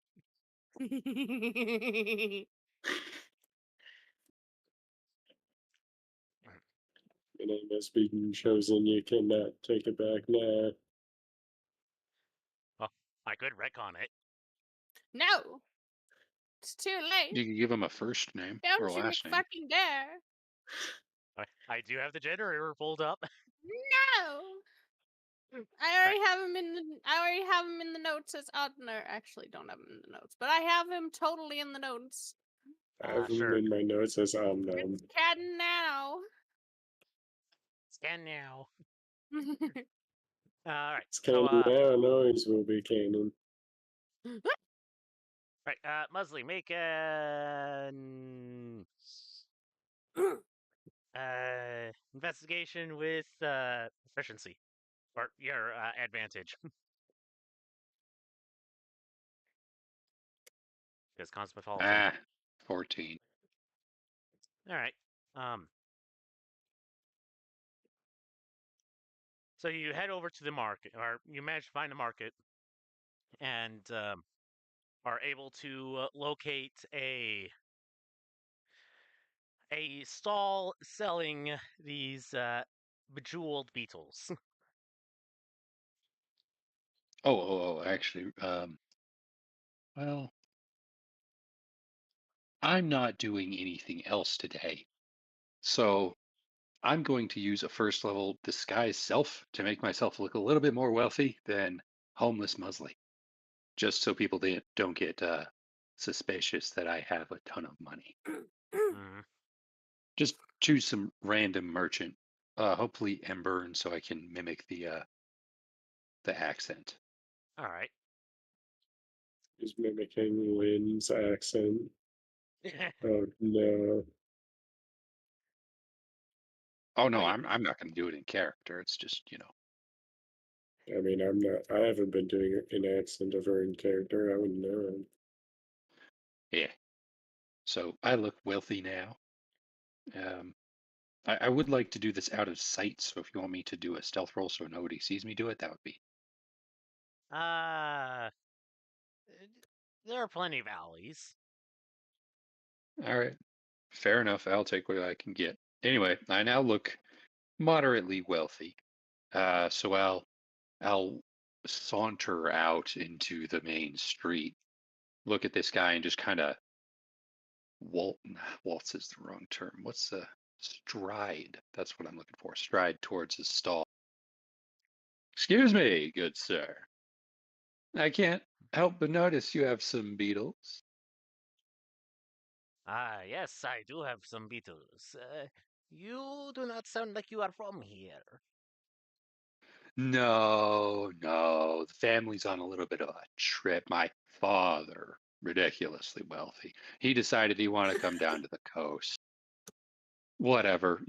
Your name has been chosen. You cannot take it back now. Well, I could retcon it. No, it's too late. You can give him a first name or a Don't you last name. fucking dare. I do have the generator pulled up. No. I Right. already have him in the. I already have him in the notes as Audner. Actually, don't have him in the notes, but I have him totally in the notes. I have him Sure. in my notes as Omnum. It's Cadden now. Scan now. All right. It's So, canon now, and always will be canon. right. Musley, make a investigation with efficiency or your advantage. Because cosmopolitan. 14. All right. So you head over to the market, or you manage to find the market, and are able to locate a stall selling these bejeweled beetles. Actually, well, I'm not doing anything else today. So I'm going to use a first level disguise self to make myself look a little bit more wealthy than homeless Musley, just so people don't get suspicious that I have a ton of money. Mhm. Just choose some random merchant, hopefully Ember, and so I can mimic the accent. All right. He's mimicking Lynn's accent. Oh no. Oh no, Okay. I'm not going to do it in character. It's just I mean, I'm not. I haven't been doing an accent of her in character. I wouldn't know. yeah. So I look wealthy now. Um, I would like to do this out of sight. So if you want me to do a stealth roll so nobody sees me do it, that would be Uh, there are plenty of alleys. all right. Fair enough. I'll take what I can get. Anyway, I now look moderately wealthy. So I'll saunter out into the main street, look at this guy, and just kind of waltz is the wrong term. What's the stride? That's what I'm looking for. Stride towards his stall. Excuse me, good sir. I can't help but notice you have some beetles. Ah, yes, I do have some beetles. You do not sound like you are from here. No, no. The family's on a little bit of a trip. My father, ridiculously wealthy, he decided he wanted to come down to the coast. Whatever,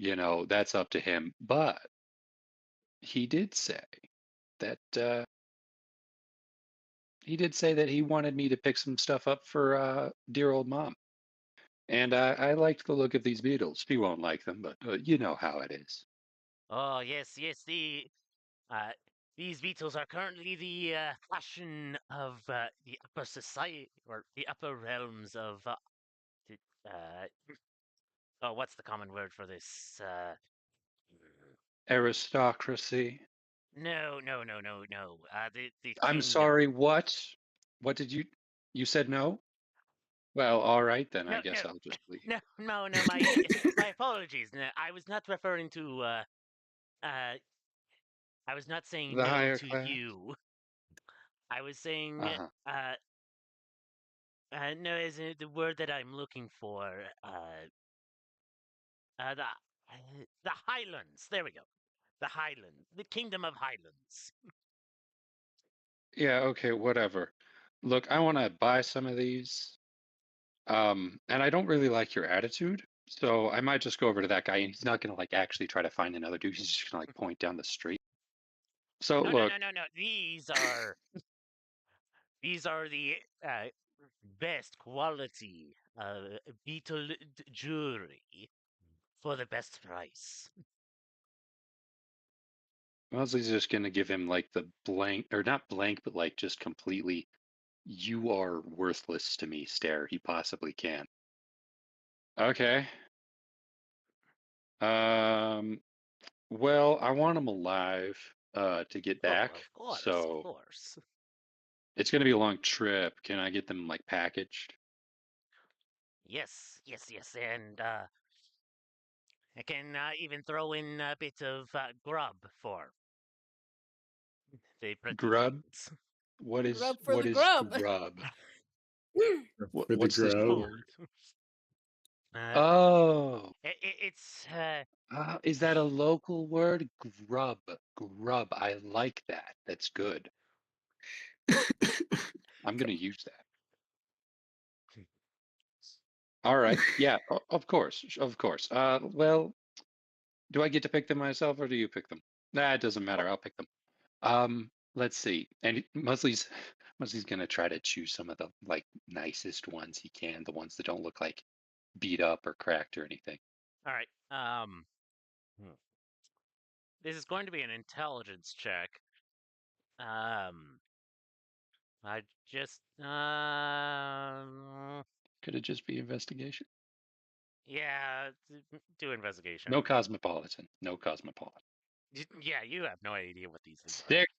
that's up to him. But he did say that he wanted me to pick some stuff up for dear old mom. And I liked the look of these beetles. She won't like them, but you know how it is. Oh, yes, yes, uh, these beetles are currently the fashion of the upper society, or the upper realms of, the, oh, what's the common word for this? Aristocracy. No, no, no, no, no. The I'm kingdom. sorry, what? What did you said no? Well, all right then. No, I no, guess I'll just leave. no, no, no. My apologies. No, I was not referring to. Uh, I was not saying The no higher to class. you. I was saying. Uh-huh. Uh, no, is the word that I'm looking for. The Highlands. There we go. The Highlands. The Kingdom of Highlands. Yeah, okay, whatever. Look, I want to buy some of these. And I don't really like your attitude, so I might just go over to that guy and he's not gonna like actually try to find another dude. He's just gonna like point down the street. So No, no, look, no, no, no. These are the best quality beetle jewelry for the best price. Mosley's just gonna give him like the blank or not blank, but like just completely you are worthless to me stare he possibly can. Okay. Um well, I want him alive to get Oh, back. of course, of So course. it's gonna be a long trip. Can I get them like packaged? Yes, yes, yes, and I can even throw in a bit of grub for the pretty Grub? things. Grub for What the is grub. grub? For the What's this grub. word? Uh, Oh, it's is that a local word? Grub. Grub. I like that. That's good. I'm going to use that. All right. Yeah, of course. Of course. Well, do I get to pick them myself or do you pick them? Nah, it doesn't matter. I'll pick them. Let's see. And Musley's going to try to choose some of the like nicest ones he can, the ones that don't look like beat up or cracked or anything. all right. Hmm. This is going to be an intelligence check. Um, I just Could it just be investigation? yeah, do investigation. No cosmopolitan. No cosmopolitan. Yeah, you have no idea what these things are. 6.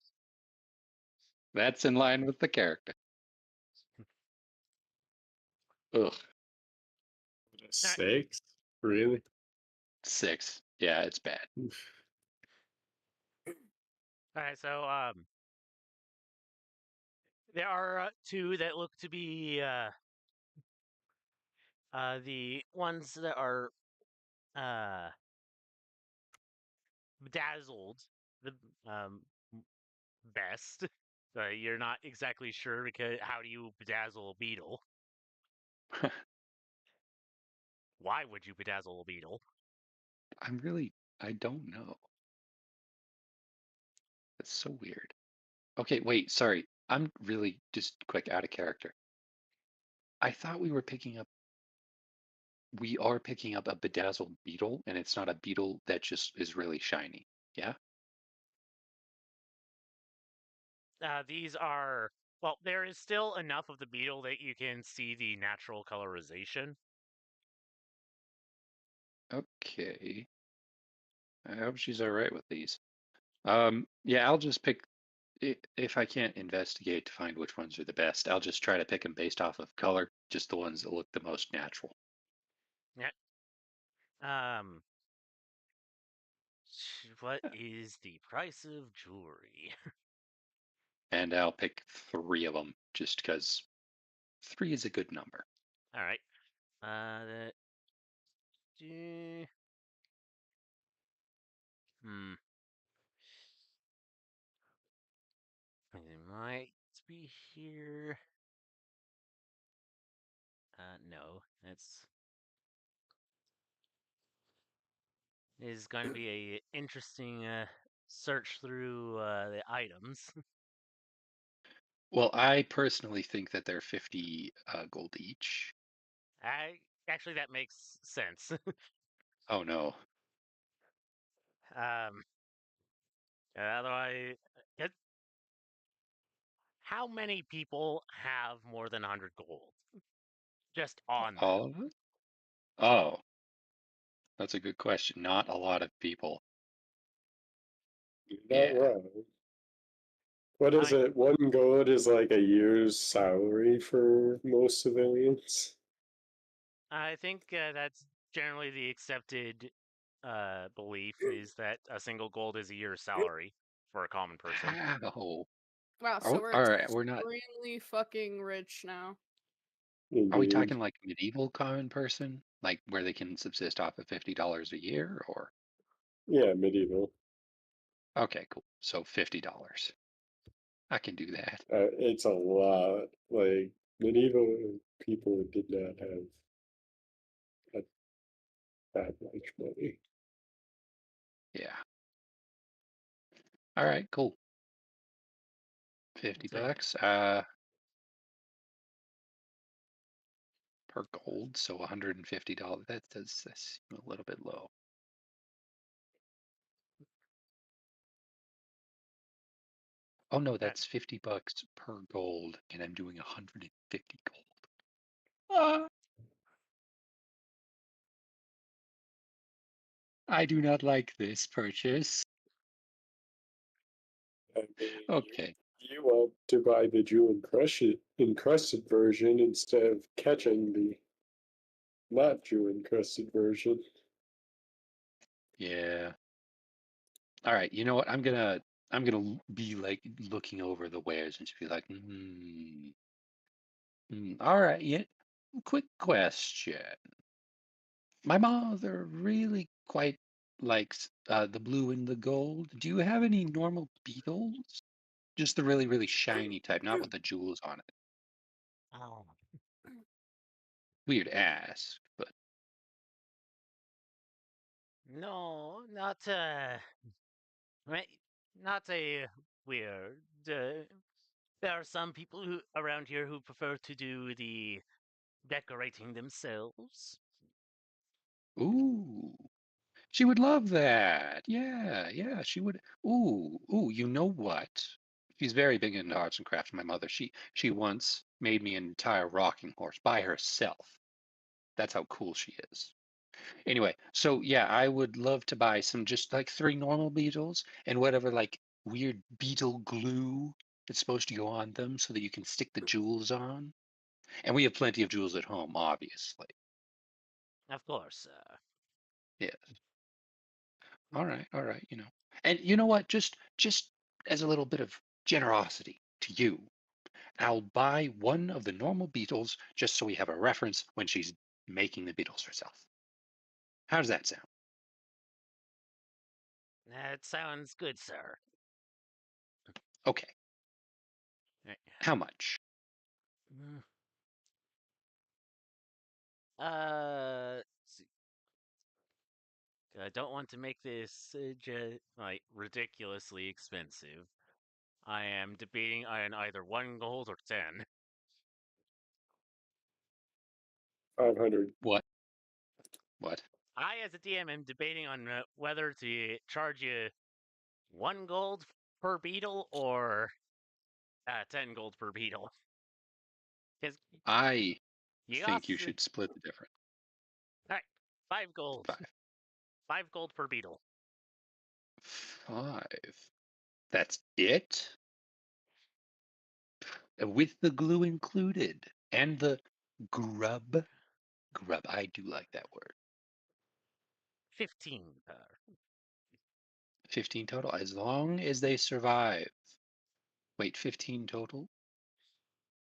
That's in line with the character. Ugh. A 6? Really? 6. Yeah, it's bad. Oof. All right, so there are two that look to be the ones that are uh bedazzled the um best. You're not exactly sure because how do you bedazzle a beetle? Why would you bedazzle a beetle? I don't know. That's so weird. Okay, wait, sorry. I'm really just quick out of character. I thought we are picking up a bedazzled beetle, and it's not a beetle that just is really shiny. Yeah? These are well, there is still enough of the beetle that you can see the natural colorization. Okay. I hope she's all right with these. Yeah, I'll just pick if I can't investigate to find which ones are the best, I'll just try to pick them based off of color, just the ones that look the most natural. Yeah. Um, what is the price of jewelry? And I'll pick 3 of them just because 3 is a good number. All right. That. Hmm. It might be here. No, it's is going to be a interesting search through the items. Well, I personally think that they're 50 gold each. I actually that makes sense. Oh no. um, otherwise, it, how many people have more than 100 gold just on them? All of it? Oh, that's a good question. Not a lot of people. You're not Yeah. wrong. What is I it? 1 gold is like a year's salary for most civilians. I think that's generally the accepted belief is that a single gold is a year's salary for a common person. How? Wow, so we're All right, we're not. extremely fucking rich now. Are we Indeed. talking like medieval common person, like where they can subsist off of $50 a year, or? Yeah, medieval. Okay, cool. So $50. I can do that. It's a lot. Like, medieval people did not have that, that much money. Yeah. All right, cool. 50 So, bucks per gold, so $150. That's a little bit low. Oh no, that, that's 50 bucks per gold, and I'm doing 150 gold. Ah, I do not like this purchase. I mean, Okay. you want to buy the jewel encrusted version instead of catching the not jewel encrusted version. Yeah. All right. You know what? I'm gonna be like looking over the wares and just be like, all right. Yeah. Quick question. My mother really quite likes the blue and the gold. Do you have any normal beetles? Just the really, really shiny type, not with the jewels on it. oh, Weird ask, but no, not right, not a weird. There are some people who around here who prefer to do the decorating themselves. ooh, she would love that. Yeah, yeah, she would. Ooh, ooh, you know what? She's very big into arts and crafts. My mother. She once made me an entire rocking horse by herself. That's how cool she is. Anyway, so yeah, I would love to buy some just like three normal beetles and whatever like weird beetle glue that's supposed to go on them so that you can stick the jewels on. And we have plenty of jewels at home, obviously. Of course. Yeah. All right, And you know what? Just as a little bit of generosity to you, I'll buy one of the normal beetles just so we have a reference when she's making the beetles herself. How does that sound? That sounds good, sir. Okay. Right. How much? Mm. See, I don't want to make this like ridiculously expensive. I am debating on either 1 gold or 10. 500. What? What? I, as a DM, am debating on whether to charge you 1 gold per beetle or 10 gold per beetle. Because I you think you also, should split the difference. all right, 5 gold, Five. 5 gold per beetle. Five. That's it? With the glue included and the grub. Grub. I do like that word. 15 per. 15 total, as long as they survive. Wait, 15 total?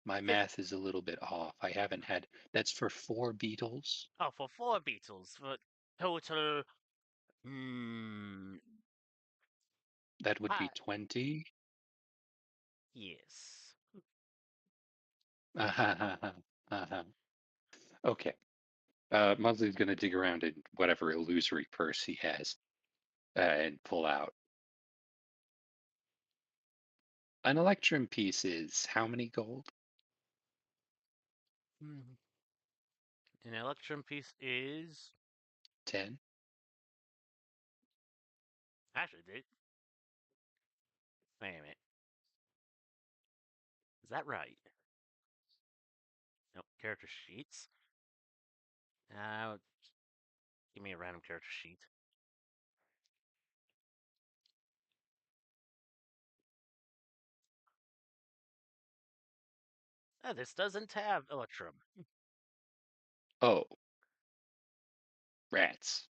My Fif- math is a little bit off. I haven't had. That's for four beetles. oh, for 4 beetles, for total. Hmm. That would be Ah, 20. yes. Uh-huh. Uh-huh. Okay. Mudsley's going to dig around in whatever illusory purse he has and pull out. An electrum piece is how many gold? Hmm. An electrum piece is 10. actually did. Wait a minute. Is that right? Nope. Character sheets. Uh, Give me a random character sheet. This doesn't have electrum. Oh, rats.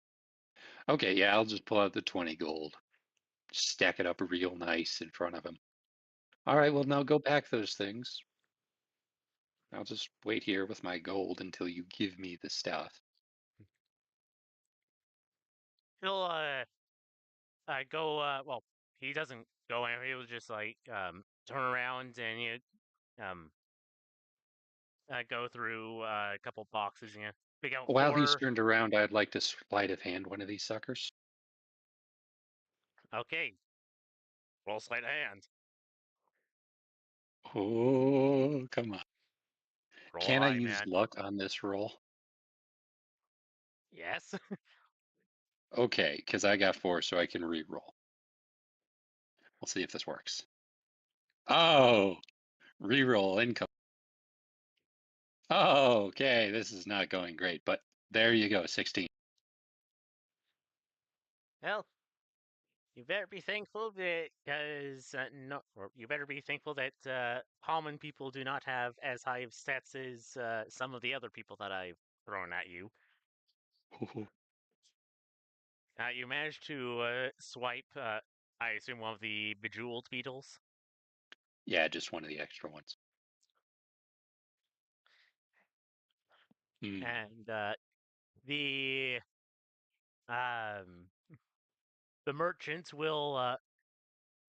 Okay, yeah, I'll just pull out the 20 gold. Stack it up real nice in front of him. All right, well, now go pack those things. I'll just wait here with my gold until you give me the stuff. He'll go. Well, he doesn't go anywhere. He'll just like turn around and go through a couple boxes and pick out While he's 4. turned around, I'd like to sleight of hand one of these suckers. Okay, roll sleight of hand. Oh, come on. Roll Can I high, use man. luck on this roll? Yes. Okay, because I got 4, so I can re-roll. We'll see if this works. Oh, re-roll income. Oh, okay, this is not going great, but there you go, 16. Well, you better be thankful that because no, or you better be thankful that common people do not have as high of stats as some of the other people that I've thrown at you. You managed to swipe, I assume, one of the bejeweled beetles. Yeah, just one of the extra ones. Hmm. And the um, the merchant will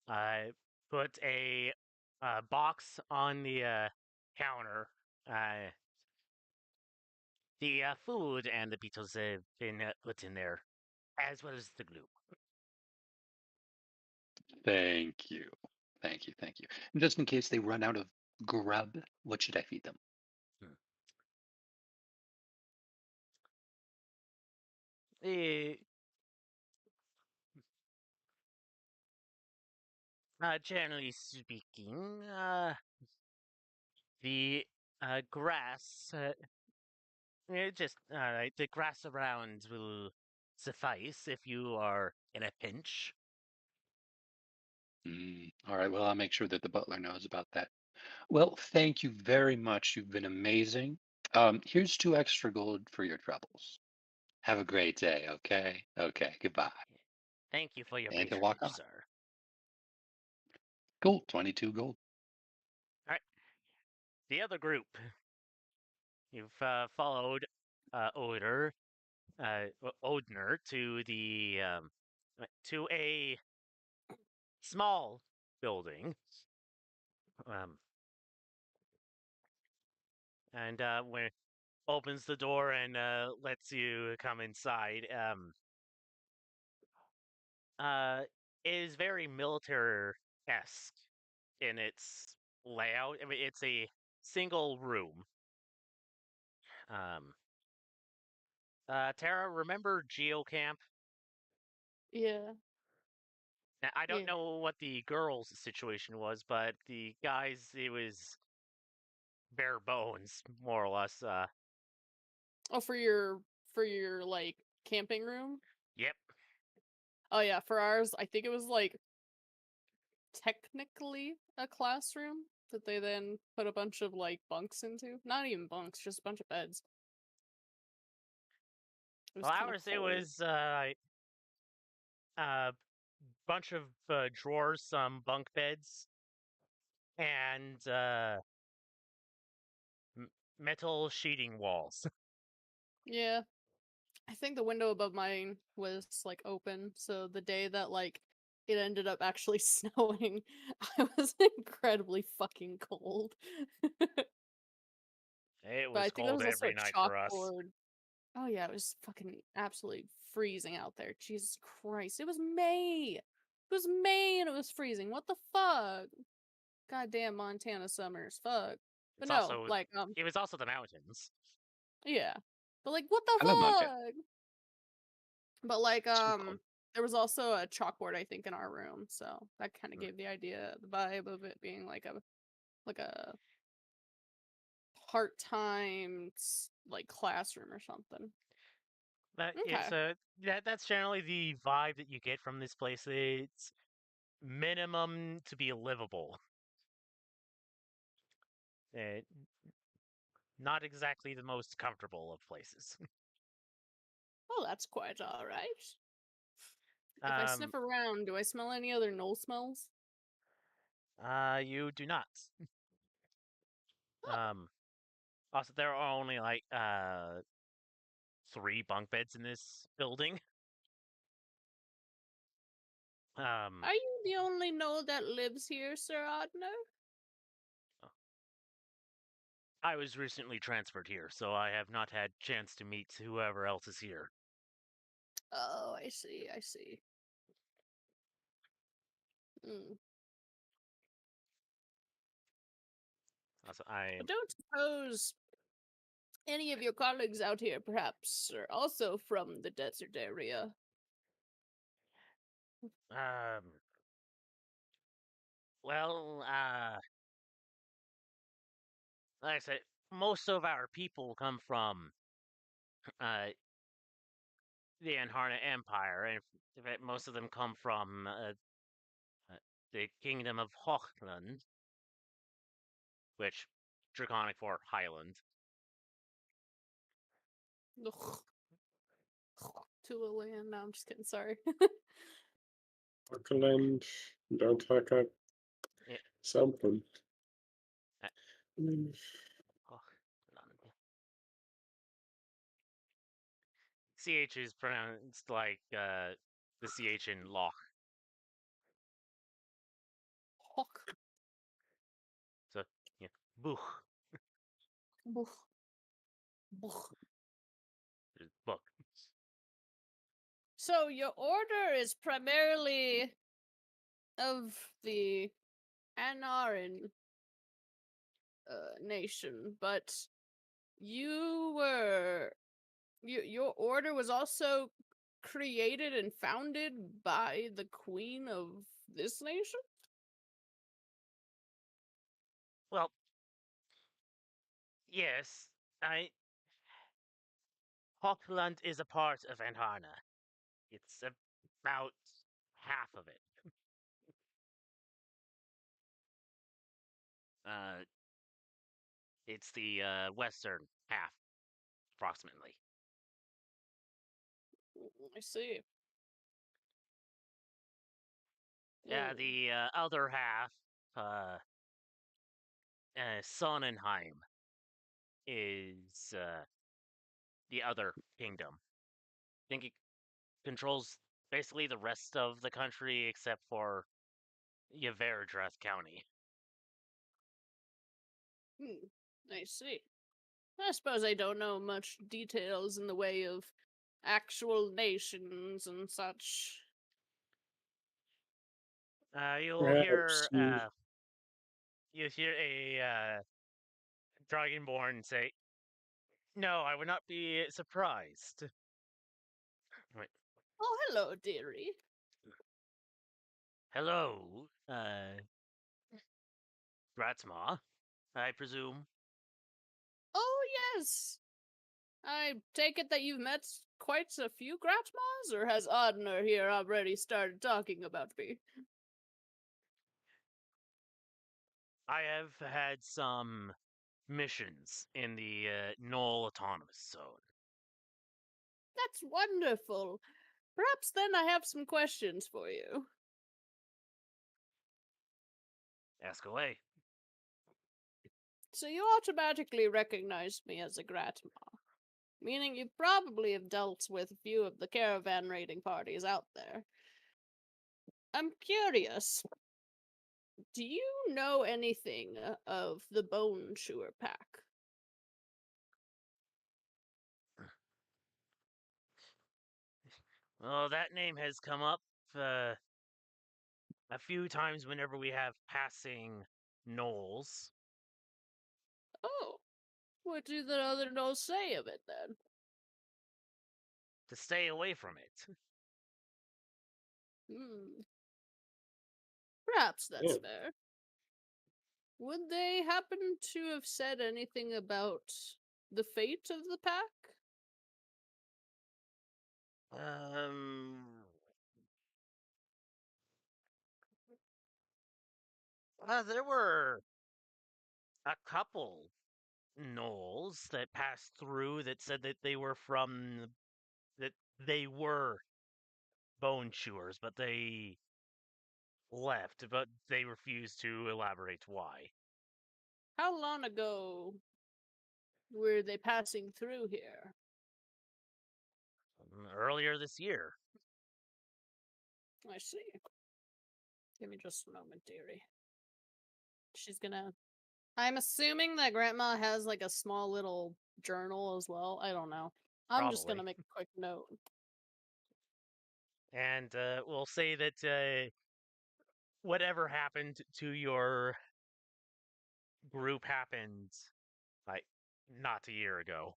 uh, put a box on the counter. Uh, the food and the beetles have been put in there, as well as the glue. Thank you. Thank you, thank you. And just in case they run out of grub, what should I feed them? Hmm. Eh, Generally speaking, the grass, the grass around will suffice if you are in a pinch. All right. Well, I'll make sure that the butler knows about that. Well, thank you very much. You've been amazing. Here's 2 extra gold for your troubles. Have a great day. Okay. Okay. Goodbye. Thank you for your And to walk patronage, on. sir. Cool. 22 gold. All right, the other group. You've followed Odner to a small building, um, and when opens the door and lets you come inside. Uh, is very military-esque in its layout. I mean, it's a single room. Um, Tara, remember GeoCamp? Yeah, Now, I don't yeah. know what the girls' situation was, but the guys, it was bare bones, more or less. Oh, for your like camping room. Yep. Oh yeah, for ours, I think it was like technically a classroom that they then put a bunch of like bunks into. Not even bunks, just a bunch of beds. It was Well, kind of ours, it cold. was a bunch of drawers, some bunk beds, and metal sheeting walls. Yeah, I think the window above mine was like open, so the day that like it ended up actually snowing, I was incredibly fucking cold. It But I was think there cold was also a every night for us. chalkboard. Oh yeah, it was fucking absolutely freezing out there. Jesus Christ. It was May. It was May and it was freezing. What the fuck? Goddamn Montana summers. Fuck. But It's no, also like it was also the mountains. yeah. But like what the I love Montana. fuck? But like So cold. there was also a chalkboard I think in our room, so that kind of Mm. gave the idea, the vibe of it being like a part-time like classroom or something. But Okay. that's generally the vibe that you get from this place. It's minimum to be livable. Uh, Not exactly the most comfortable of places. Well, that's quite all right. If I um, sniff around, do I smell any other knoll smells? you do not. Oh, Um, Also, there are only like 3 bunk beds in this building. Um, are you the only knoll that lives here, Sir Odner? I was recently transferred here, so I have not had chance to meet whoever else is here. Oh, I see, I see. Hmm. Also, I I don't suppose any of your colleagues out here, perhaps, are also from the desert area. um, well, like I said, most of our people come from uh the Anharna Empire, and in fact, most of them come from the Kingdom of Hochland, which Draconic for Highland. Ugh. To a land. No, I'm just kidding. Sorry. Auckland, don't fuck up Yeah, something. uh, Mm. Hochland. CH is pronounced like the CH in Loch. Hawk. So, yeah, Buch. Buch. Buch. Book. So your order is primarily of the Anarin nation, but you were your order was also created and founded by the queen of this nation? Well, yes, I Hochland is a part of Anharna. It's about half of it. Uh, it's the western half, approximately. I see. Yeah, Hmm. the other half, uh, Sonnenheim, is the other kingdom. I think it controls basically the rest of the country except for Yverdras County. Hmm. I see. I suppose I don't know much details in the way of actual nations and such. You'll Perhaps you. hear a Dragonborn say, "No, I would not be surprised." Wait, Oh, hello, dearie. hello, Gratzma, I presume. Oh, yes. I take it that you've met quite a few Gratmas, or has Audner here already started talking about me? I have had some missions in the Knoll Autonomous Zone. That's wonderful. Perhaps then I have some questions for you. Ask away. So you automatically recognized me as a Gratma, meaning you probably have dealt with a few of the caravan raiding parties out there. I'm curious, do you know anything of the Bone Chewer Pack? Well, that name has come up uh, a few times whenever we have passing gnolls. Oh, what do the other gnolls say of it then? To stay away from it. Hmm, perhaps that's Yeah. fair. Would they happen to have said anything about the fate of the pack? Um, there were a couple gnolls that passed through that said that that they were bone chewers, but they left, but they refused to elaborate why. How long ago were they passing through here? Earlier this year. I see. Give me just a moment, dearie. She's gonna. I'm assuming that Grandma has like a small little journal as well. I don't know. I'm just gonna Probably. make a quick note. And we'll say that whatever happened to your group happened like not a year ago.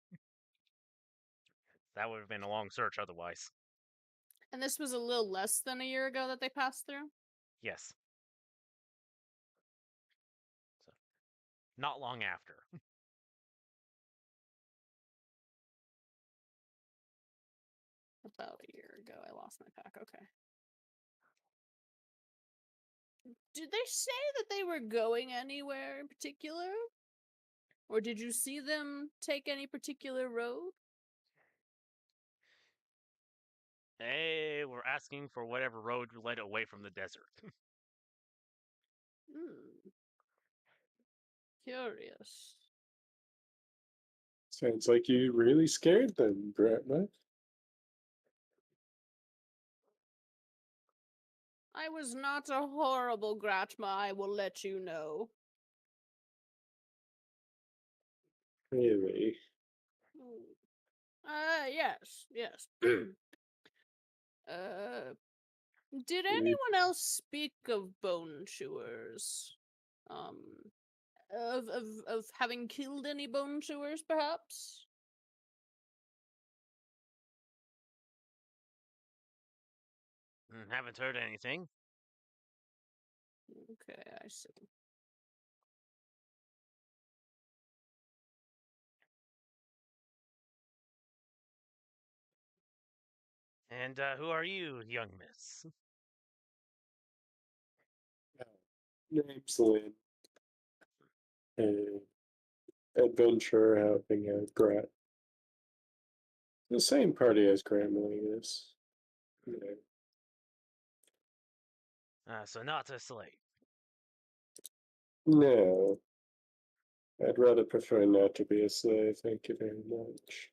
That would have been a long search otherwise. And this was a little less than a year ago that they passed through? Yes. So, not long after. About a year ago. I lost my pack. Okay. Did they say that they were going anywhere in particular? Or did you see them take any particular road? They were asking for whatever road led away from the desert. Hmm. Curious. Sounds like you really scared them, Grandma. I was not a horrible Gratma, I will let you know. Really? Yes, yes. uh, did We anyone else speak of bone chewers? Um, of having killed any bone chewers, perhaps? Haven't heard anything. Okay, I see. And who are you, young miss? Name's Lynn. A adventurer helping out the same party as Grandma is. Yeah. So not a slave. No, I'd rather prefer not to be a slave, thank you very much.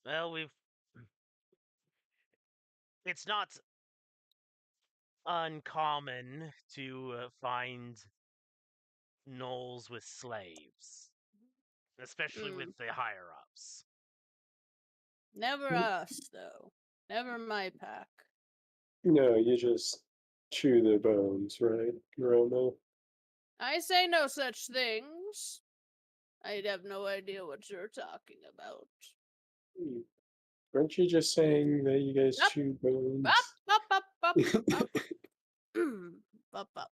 Well, it's not uncommon to find gnolls with slaves, especially with Mm. the higher ups. Never us, though. Never my pack. No, you just chew their bones, right, Romo? I say no such things. I'd have no idea what you're talking about. Hmm. Aren't you just saying that you guys Up, chew up, bones? up, up, up, up, up, up.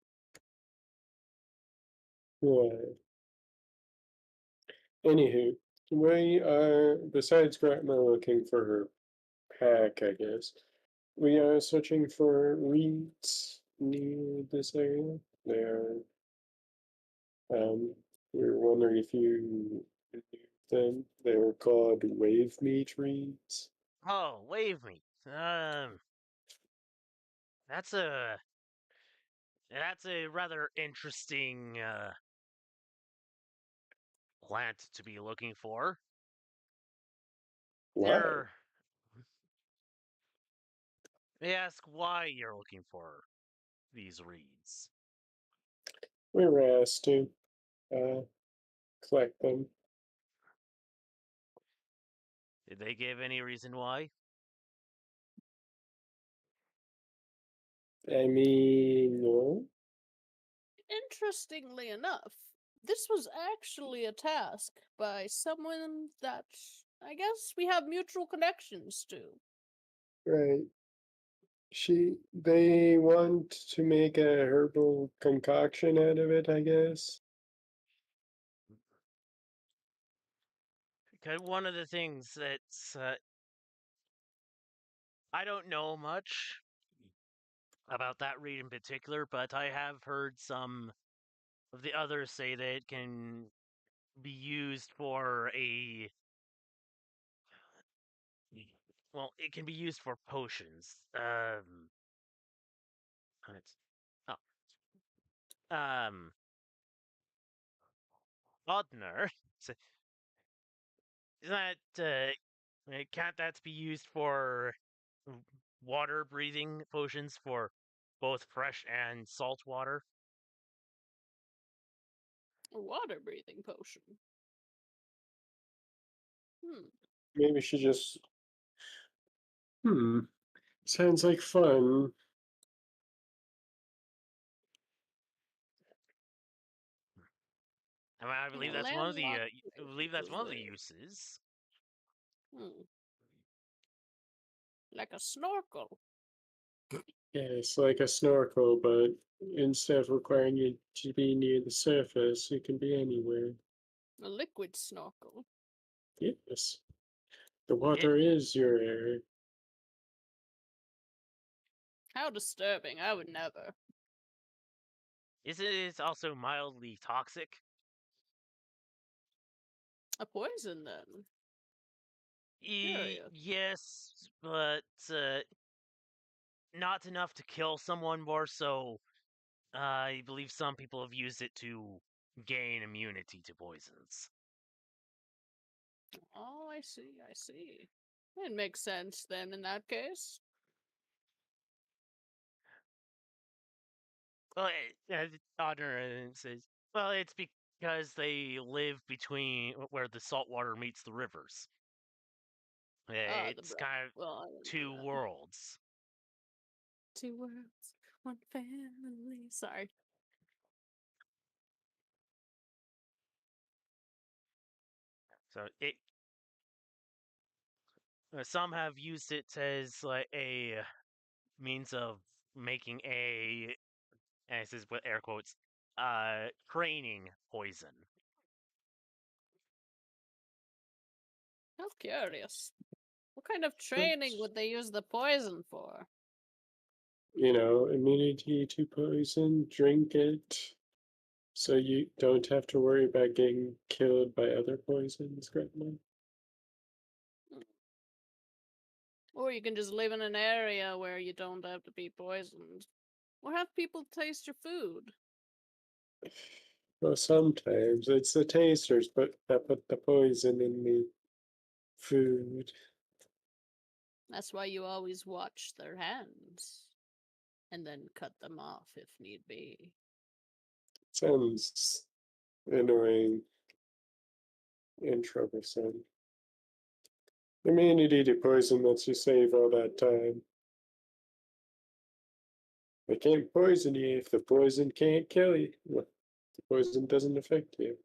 Right. Anywho, we are, besides Grandma looking for her pack, I guess, we are searching for reeds near this area. They're, we were wondering if you knew them. They were called wave meat reeds. Oh, wave meat. That's a rather interesting plant to be looking for. Why? There, may I ask why you're looking for these reeds? We were asked to uh, collect them. Did they give any reason why? I mean, no. Interestingly enough, this was actually a task by someone that I guess we have mutual connections to. Right. They want to make a herbal concoction out of it, I guess. Because one of the things that's I don't know much about that reed in particular, but I have heard some of the others say that it can be used for a well, it can be used for potions. It's, um, Bodner. So, is that can't that be used for water breathing potions for both fresh and salt water? A water breathing potion. Hmm. Maybe she just. Hmm. Sounds like fun. I mean, I In a believe that's one of the landlocked I place, believe it that's was one of the weird. uses. Hmm. Like a snorkel. Yeah, it's like a snorkel, but instead of requiring you to be near the surface, it can be anywhere. A liquid snorkel. Yes. The It water is your air. How disturbing. I would never. isn't it also mildly toxic. A poison, then. Curious. Yes, but not enough to kill someone. More so, I believe some people have used it to gain immunity to poisons. Oh, I see, I see. It makes sense then in that case. Well, Honor says, well, it's because they live between where the salt water meets the rivers. Ah, the It's bro. kind of Well, I didn't two know that. worlds. Two worlds, one family. Sorry. So some have used it as like a means of making a, and this is with air quotes, training poison. How curious. What kind of training would they use the poison for? Immunity to poison, drink it, so you don't have to worry about getting killed by other poisons, Grandma. Or you can just live in an area where you don't have to be poisoned. Or have people taste your food. Well, sometimes it's the tasters, but that put the poison in the food. That's why you always watch their hands. And then cut them off if need be. Sounds annoying and troublesome. Immunity to poison lets you save all that time. They can't poison you if the poison can't kill you. Well, the poison doesn't affect you.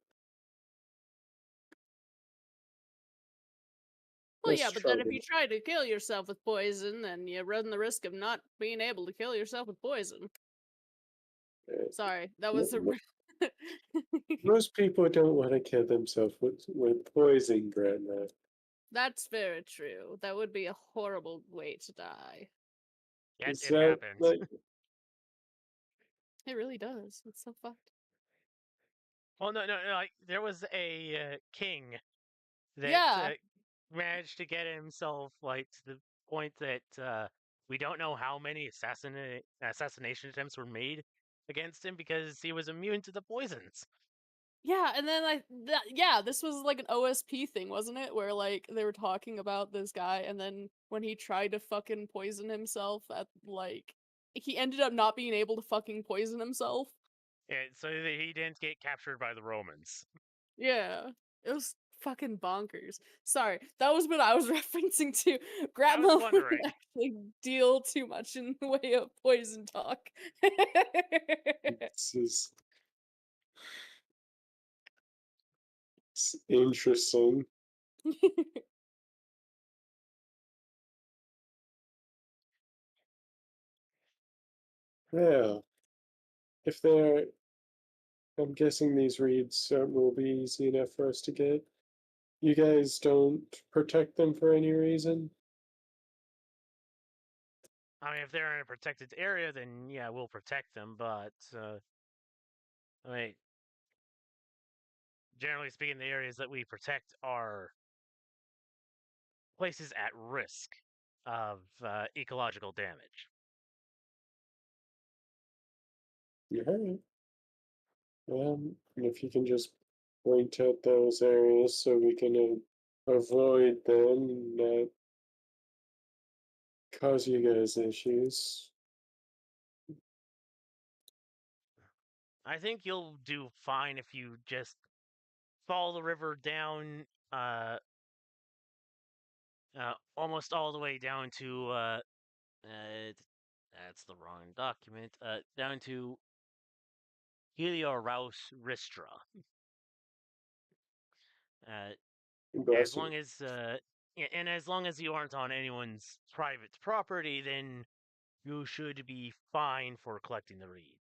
Well, That's yeah, but then if you trouble. try to kill yourself with poison, then you run the risk of not being able to kill yourself with poison. Uh, Sorry, that was a. mo- Most people don't want to kill themselves with poison, Grandma. That's very true. That would be a horrible way to die. Yet Is it that happens. like It really does. It's so fucked. Well, no, like there was a king that Yeah, managed to get himself like to the point that we don't know how many assassination attempts were made against him because he was immune to the poisons. yeah, and then yeah, this was like an OSP thing, wasn't it? Where like they were talking about this guy, and then when he tried to fucking poison himself, at like he ended up not being able to fucking poison himself. So that he didn't get captured by the Romans. Yeah, it was fucking bonkers. Sorry, that was what I was referencing to. I was Grandma wouldn't wondering. actually deal too much in the way of poison talk. this is it's interesting? Well, if they're, I'm guessing these reads will be easy enough for us to get. You guys don't protect them for any reason? I mean, if they're in a protected area, then yeah, we'll protect them. But I mean, generally speaking, the areas that we protect are places at risk of ecological damage. Yeah. And if you can just point out those areas so we can avoid them and not cause you guys issues. I think you'll do fine if you just follow the river down, almost all the way down to. That's the wrong document. Down to Helioraus Ristra. Uh, as Bless you. long as yeah, and as long as you aren't on anyone's private property, then you should be fine for collecting the reeds.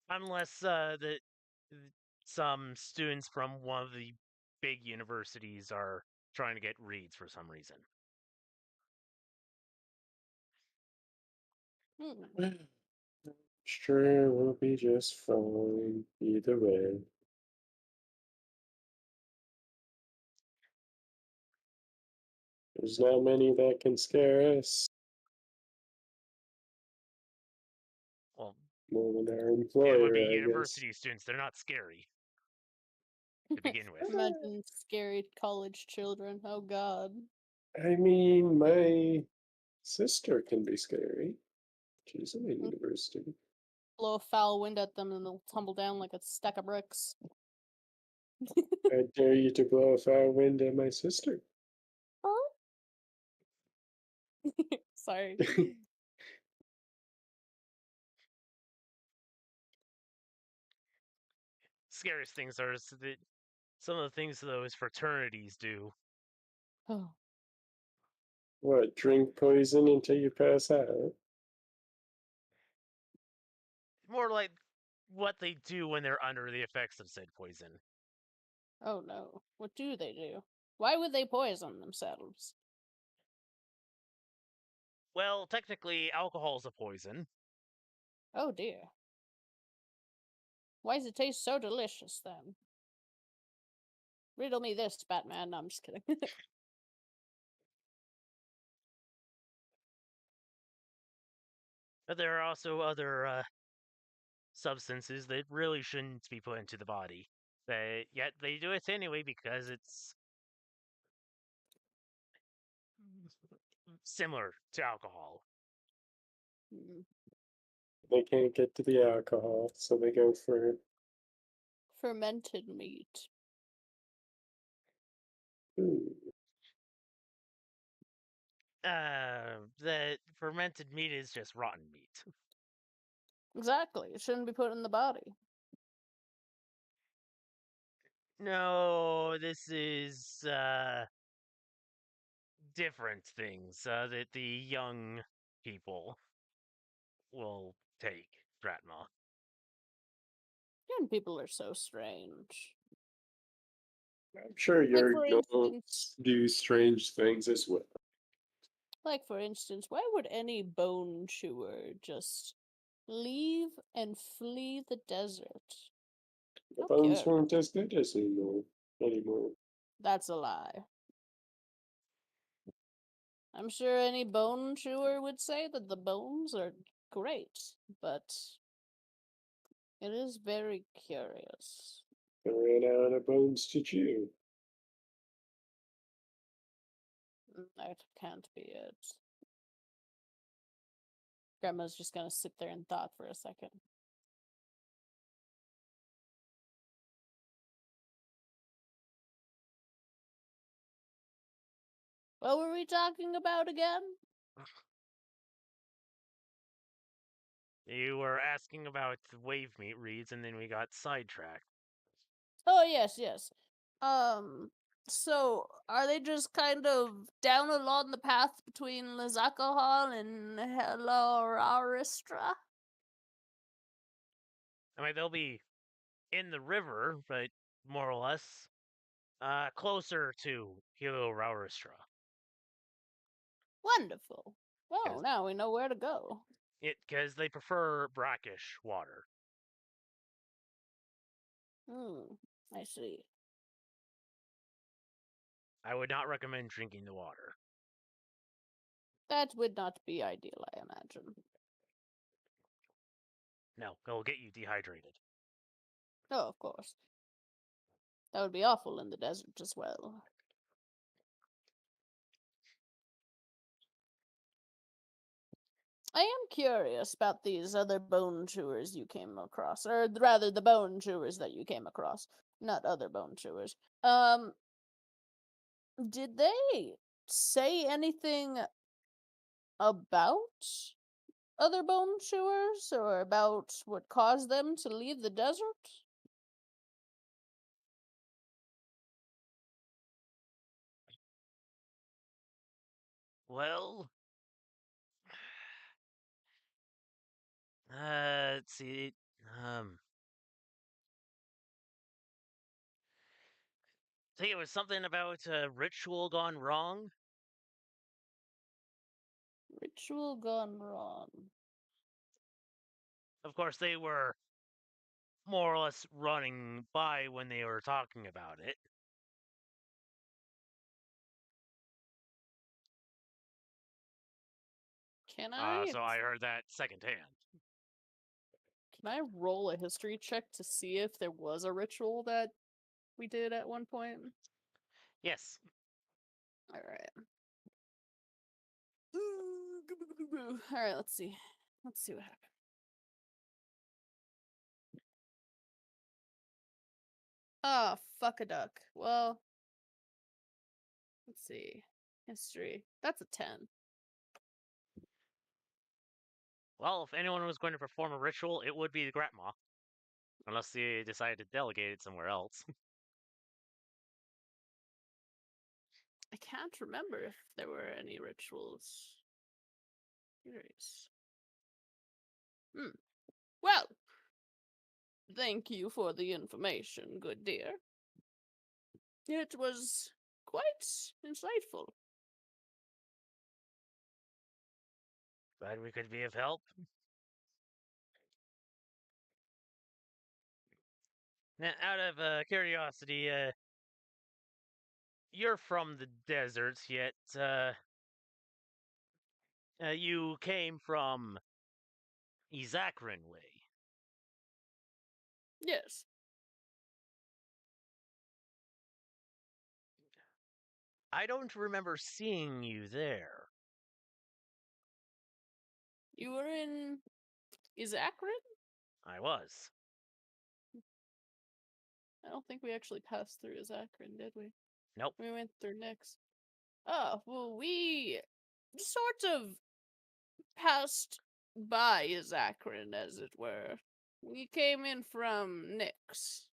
Unless some students from one of the big universities are trying to get reeds for some reason. Hmm. Sure, we'll be just fine either way. There's not many that can scare us Well, more than our it would be employer, I guess. university students. They're not scary to begin with. Imagine scary college children. Oh god. I mean, my sister can be scary. She's in a Mm, university. Blow a foul wind at them and they'll tumble down like a stack of bricks. I dare you to blow a foul wind at my sister. Sorry. Scariest things are some of the things those fraternities do. Oh. What, drink poison until you pass out? More like what they do when they're under the effects of said poison. Oh no. What do they do? Why would they poison themselves? Well, technically, alcohol's a poison. Oh dear. Why does it taste so delicious then? Riddle me this, Batman. No, I'm just kidding. But there are also other substances that really shouldn't be put into the body. But yet they do it anyway because it's similar to alcohol. Hmm. They can't get to the alcohol, so they go for Fermented meat. ooh, The fermented meat is just rotten meat. Exactly. It shouldn't be put in the body. No, this is different things that the young people will take, Dratma. Young people are so strange. I'm sure Like your for instance, gnomes do strange things as well. why would any bone chewer just leave and flee the desert? The How bones curious. weren't as good as anymore. That's a lie. I'm sure any bone chewer would say that the bones are great, but it is very curious. They ran out of bones to chew. That can't be it. Grandma's just gonna sit there in thought for a second. What were we talking about again? You were asking about the wave meat reads, and then we got sidetracked. Oh, yes. So are they just kind of down along the path between Lizacohol and Heloraristra? I mean, they'll be in the river, but more or less closer to Helioraustra. Wonderful. Well, now we know where to go. Because they prefer brackish water. I see. I would not recommend drinking the water. That would not be ideal, I imagine. No, it'll get you dehydrated. Oh, of course. That would be awful in the desert as well. I am curious about these other bone chewers you came across, or rather, the bone chewers that you came across, not other bone chewers. Did they say anything about other bone chewers, or about what caused them to leave the desert? Well, let's see. I think it was something about a ritual gone wrong. Ritual gone wrong. Of course, they were more or less running by when they were talking about it. Can I So I heard that secondhand. can I roll a history check to see if there was a ritual that we did at one point? Yes. All right. All right, let's see. Let's see what happened. Ah, fuck a duck. Well, let's see. History. That's a 10. Well, if anyone was going to perform a ritual, it would be the Gratma. Unless they decided to delegate it somewhere else. I can't remember if there were any rituals. Curious. Well, thank you for the information, good dear. It was quite insightful. Glad we could be of help. Now, out of curiosity, you're from the deserts, yet you came from Izakrin way. Yes. I don't remember seeing you there. You were in Izakrin? I was. I don't think we actually passed through Izakrin, did we? Nope. We went through Nyx. Oh, well, we sort of passed by Izakrin, as it were. We came in from Nyx.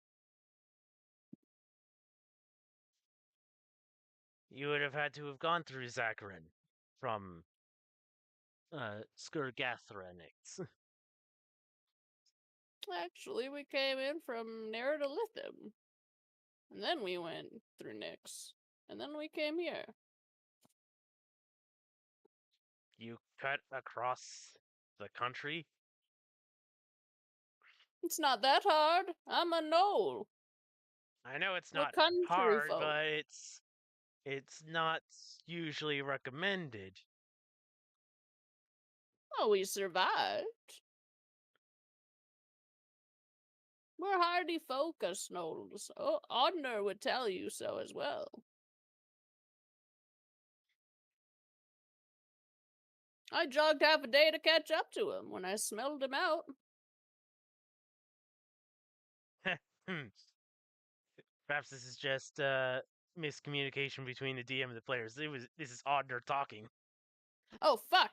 You would have had to have gone through Zakarin from Skurgathranix. Actually, we came in from Neridolithim. And then we went through Nyx. And then we came here. You cut across the country? It's not that hard. I'm a knoll. I know it's We're not country hard, folk. but it's not usually recommended. Oh, we survived. We're hardy folk, us gnolls. Oh, Odner would tell you so as well. I jogged half a day to catch up to him when I smelled him out. Hmm. Perhaps this is just miscommunication between the DM and the players. This is Oddner talking. Oh, fuck!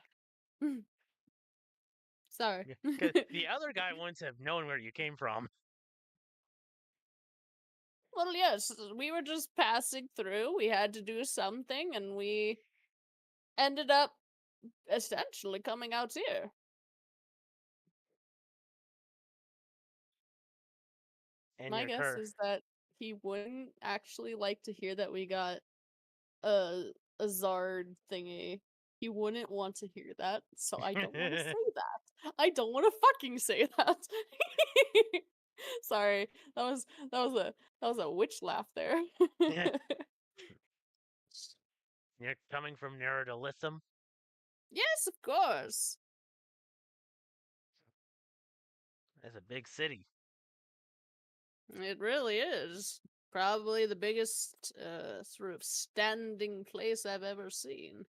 Sorry. Because the other guy wouldn't have known where you came from. Well, yes, we were just passing through. We had to do something, and we ended up essentially coming out here. And My your guess is that he wouldn't actually like to hear that we got a Zard thingy. He wouldn't want to hear that, so I don't want to say that. I don't want to fucking say that. Sorry, that was a witch laugh there. You're coming from Neridolithum? Yes, of course. That's a big city. It really is. Probably the biggest sort of standing place I've ever seen.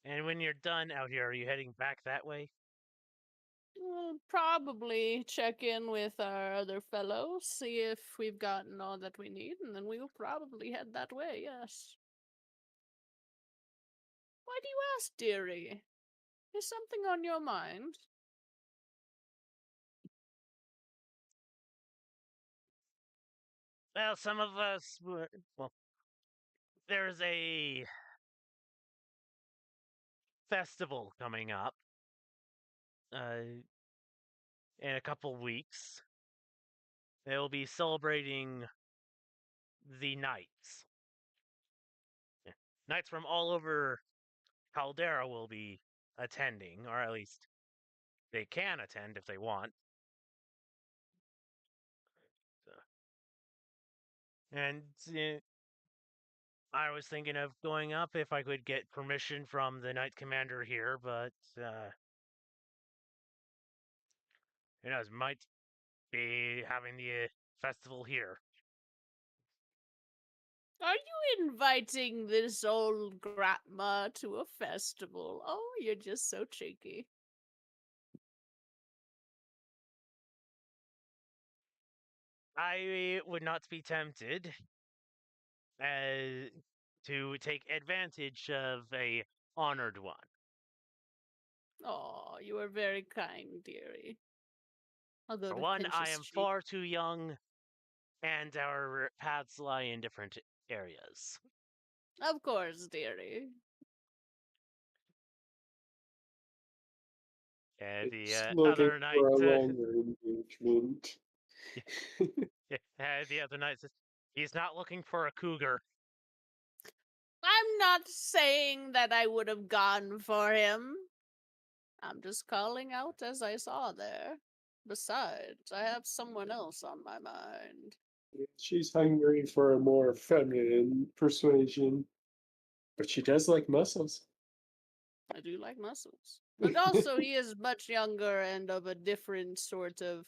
And when you're done out here, are you heading back that way? We'll probably check in with our other fellows, see if we've gotten all that we need, and then we will probably head that way, yes. Why do you ask, dearie? Is something on your mind? Well, some of us were. Well, there's a festival coming up in a couple weeks. They'll be celebrating the knights. Yeah. Knights from all over Caldera will be attending, or at least they can attend if they want. So, and I was thinking of going up if I could get permission from the Knight Commander here, but who knows? Might be having the festival here. Are you inviting this old grandma to a festival? Oh, you're just so cheeky. I would not be tempted to take advantage of a honored one. Oh, you are very kind, dearie. Although For to one, pinch I his am cheek. far too young, and our paths lie in different areas. Of course, dearie. And the It's looking other knight, for a longer engagement. The other night says he's not looking for a cougar. I'm not saying that I would have gone for him. I'm just calling out as I saw there. Besides, I have someone else on my mind. She's hungry for a more feminine persuasion, but she does like muscles. I do like muscles. But also, he is much younger and of a different sort of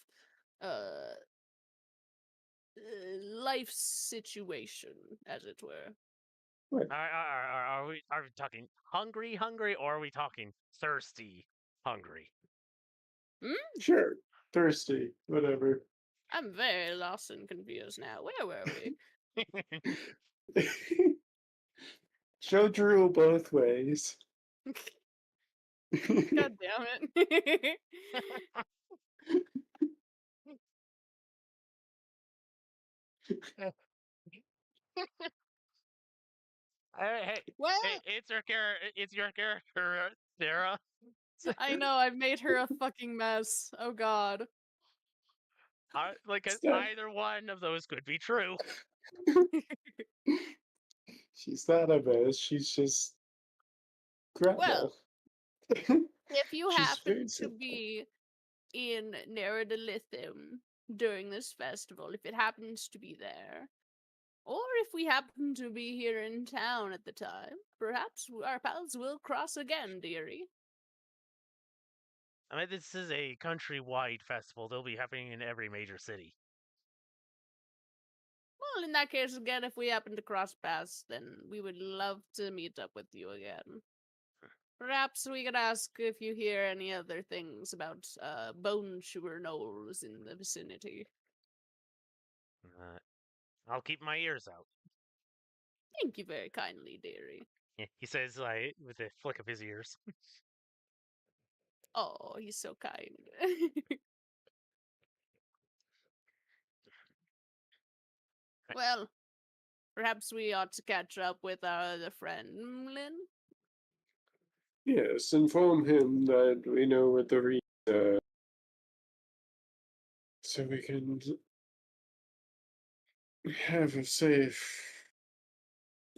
uh, life situation, as it were. Right. Are we talking hungry, or are we talking thirsty hungry? Sure. Thirsty. Whatever. I'm very lost and confused now. Where were we? Show Drew both ways. God damn it. Hey, What? it's your character, Sarah. I know, I've made her a fucking mess. Oh god. Like Stop. either one of those could be true. She's not a mess. She's just grandma. Well, if you She's happen very to simple. be in Neridolithum during this festival, if it happens to be there, or if we happen to be here in town at the time, perhaps our paths will cross again, dearie. I mean, this is a countrywide festival. They'll be happening in every major city. Well, in that case, again, if we happen to cross paths, then we would love to meet up with you again. Perhaps we could ask if you hear any other things about bone chewer knolls in the vicinity. Uh, I'll keep my ears out. Thank you very kindly, dearie. He says, like, with a flick of his ears. Oh, he's so kind. Well, perhaps we ought to catch up with our other friend, Lynn. Yes, inform him that we know what the so we can have a safe,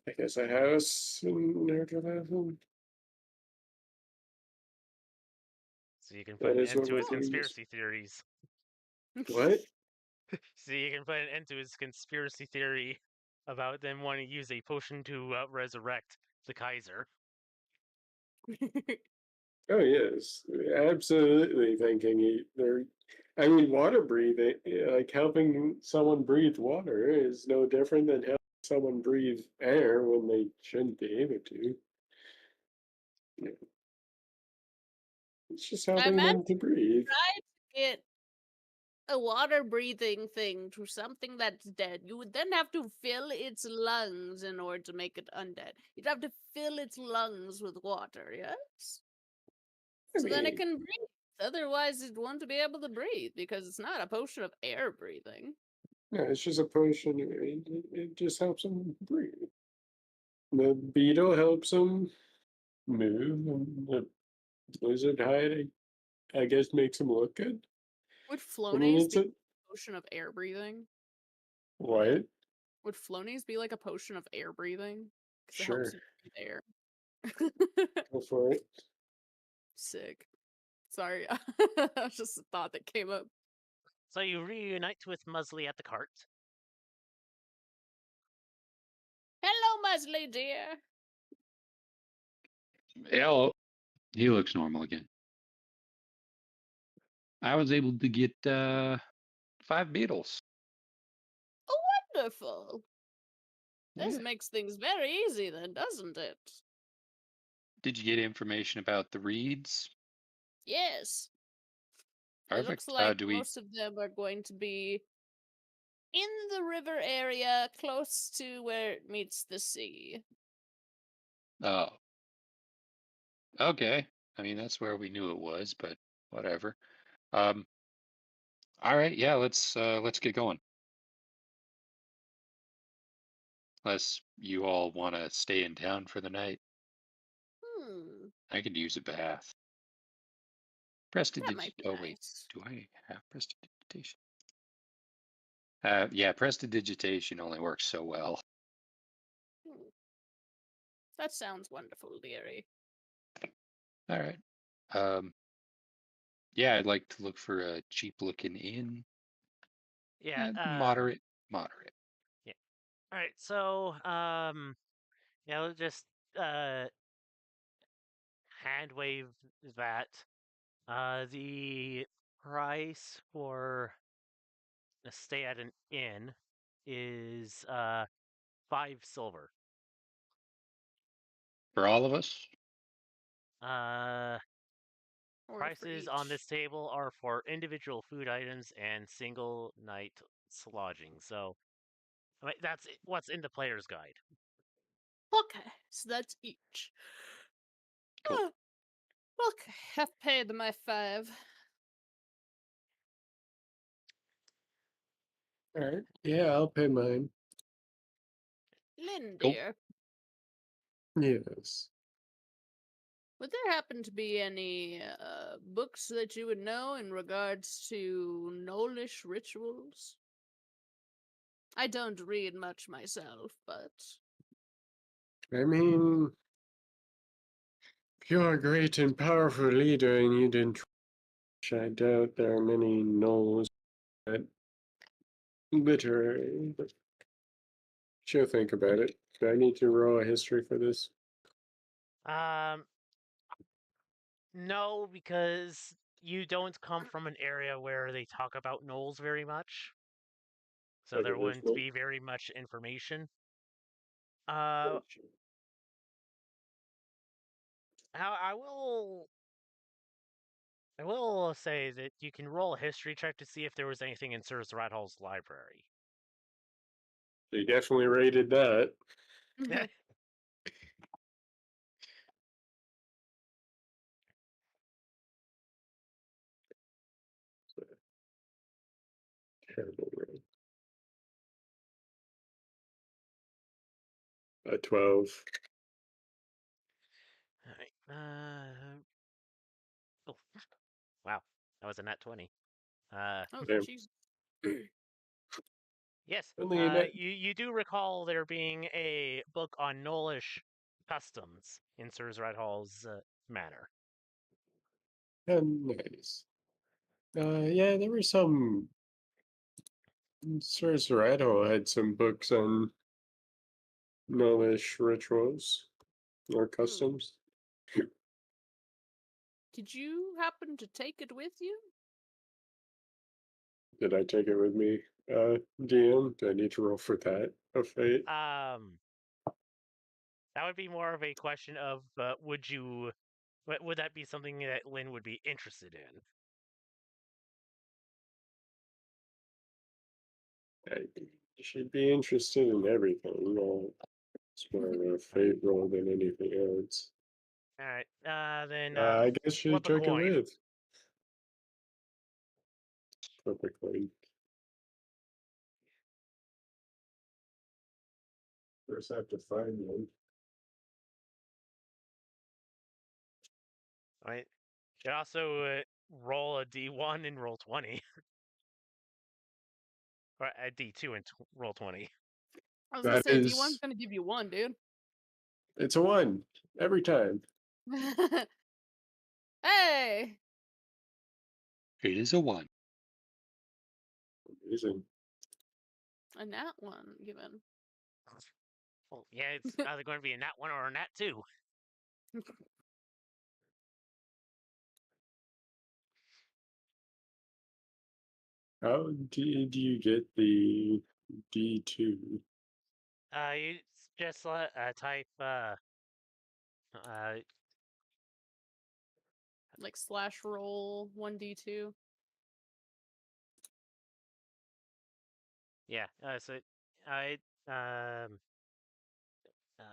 I guess, a house in Nerdlehaven. So you can put That an is end what to we're his doing. conspiracy theories. What? So you can put an end to his conspiracy theory about them wanting to use a potion to resurrect the Kaiser. Oh yes, absolutely. Thinking they're. I mean, water breathing, like helping someone breathe water, is no different than helping someone breathe air when they shouldn't be able to. Yeah, it's just I helping imagine them to breathe. try to get a water breathing thing to something that's dead. You would then have to fill its lungs in order to make it undead. You'd have to fill its lungs with water, yes? I So then it mean, can breathe. Otherwise, it won't be able to breathe because it's not a potion of air breathing. yeah, it's just a potion. It just helps them breathe. The beetle helps them move, and the lizard hide, I guess, makes them look good. Would I mean, Flonase it's be a a potion of air breathing? what? Would Flonase be like a potion of air breathing? Because it helps Sure, you breathe air. go for it. Sick. Sorry. That's just a thought that came up. So you reunite with Musley at the cart. Hello, Musley, dear. Hell, he looks normal again. I was able to get 5 beetles. Oh, wonderful. This Yeah. makes things very easy then, doesn't it? Did you get information about the reeds? Yes. It looks Perfect. like Do we? most of them are going to be in the river area close to where it meets the sea. Oh, okay. I mean, that's where we knew it was, but whatever. Um. All right. Yeah. Let's get going. Unless you all want to stay in town for the night, Hmm, I could use a bath. that might be Oh wait, nice. do I have prestidigitation? Yeah, prestidigitation only works so well. Hmm, that sounds wonderful, dearie. All right. Um, yeah, I'd like to look for a cheap looking inn. Yeah. Moderate, moderate. Yeah. All right. So, yeah, we'll just uh hand wave that. The price for a stay at an inn is 5 silver. For all of us? Uh, Or for Prices on each. this table are for individual food items and single night lodging. So that's what's in the player's guide. Okay, so that's each. Cool. Okay, I've paid my 5. All right. Yeah, I'll pay mine. Lynn, Cool. dear, Yes. would there happen to be any books that you would know in regards to Nolish rituals? I don't read much myself, but I mean, if you're a great and powerful leader and you didn't, I doubt there are many no's at literary, but she'll think about it. Do I need to roll a history for this? Um, no, because you don't come from an area where they talk about gnolls very much, so Like there wouldn't original? be very much information. Uh, how I will say that you can roll a history check to see if there was anything in Sir Hall's library. They definitely rated that. Terrible roll. A 12. All right. Oh, wow, that was a nat 20. oh, Damn. jeez. Yes. Only a net. You do recall there being a book on Nolish customs in Sir Hall's manor. Nice. Yeah, there were some. Sir Zorato had some books on Nullish rituals or Ooh. customs. Did you happen to take it with you? Did I take it with me? DM, do I need to roll for that? A fate? Um, that would be more of a question of would that be something that Lynn would be interested in? I should be interested in everything. It's more of a fate roll than anything else. All right. Then I guess she flip a took it coin. with. Flip a coin. First, I have to find one. All right. You could also roll a D1 and roll 20, or a D2 and roll 20. I was gonna That say D1's is, gonna give you 1, dude. it's a one every time. Hey! It is a one. Amazing. A nat 1 given. Well, yeah, it's either going to be a nat 1 or a nat 2. How did you get the D2? You just type uh Like slash roll 1d2. yeah. So I so yeah.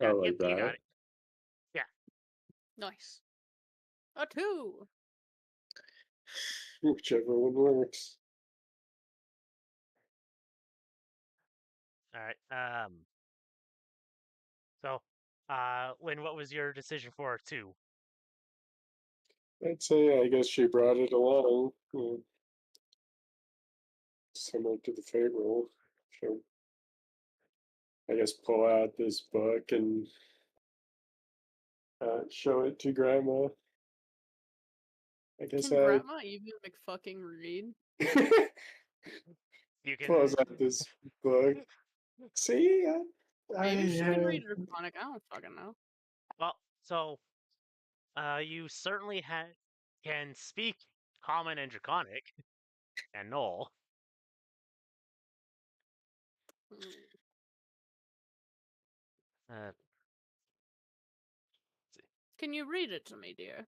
Oh, Yep, like you got that? it. Yeah. Nice. A 2! Whichever one works. All right. So, Lynn, what was your decision for 2? I'd say I guess she brought it along. Similar to the fate rule. She'll, I guess, pull out this book and show it to Grandma. I guess Can I Grandma even fucking read? You pulls can. out this book. See, Maybe she can read I Draconic. I don't fucking know. Well, so you certainly can speak Common and Draconic and Null. Mm. Uh, Can you read it to me, dear?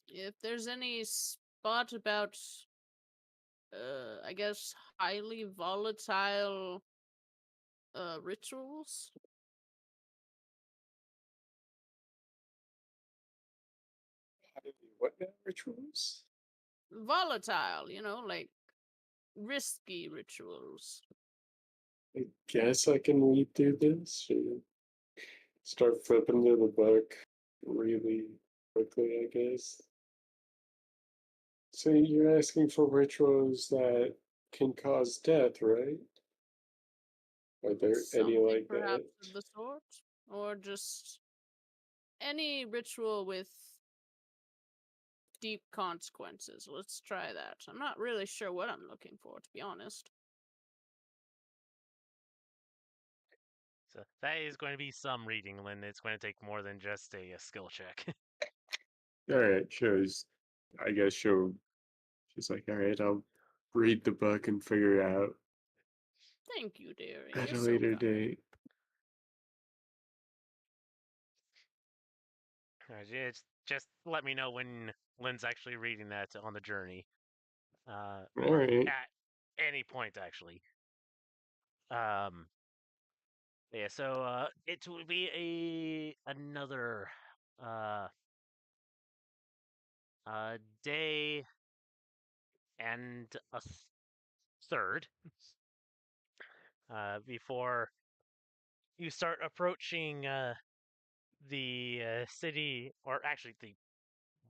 If there's any spot about, I guess, highly volatile, rituals? what now? Rituals? Volatile, like risky rituals. I guess I can read through this. Start flipping through the book really quickly, I guess. So you're asking for rituals that can cause death, right? Are there any Something like that? perhaps of the sort? Or just any ritual with deep consequences. Let's try that. I'm not really sure what I'm looking for, to be honest. so that is going to be some reading, Lynn. It's going to take more than just a skill check. All right, I guess she's like, all right, I'll read the book and figure it out Thank you, dearie. at You're a so later kind. date. It's just let me know when Lynn's actually reading that on the journey, All or right. at any point actually. Um, yeah. So it would be another uh day and a third before you start approaching the city, or actually the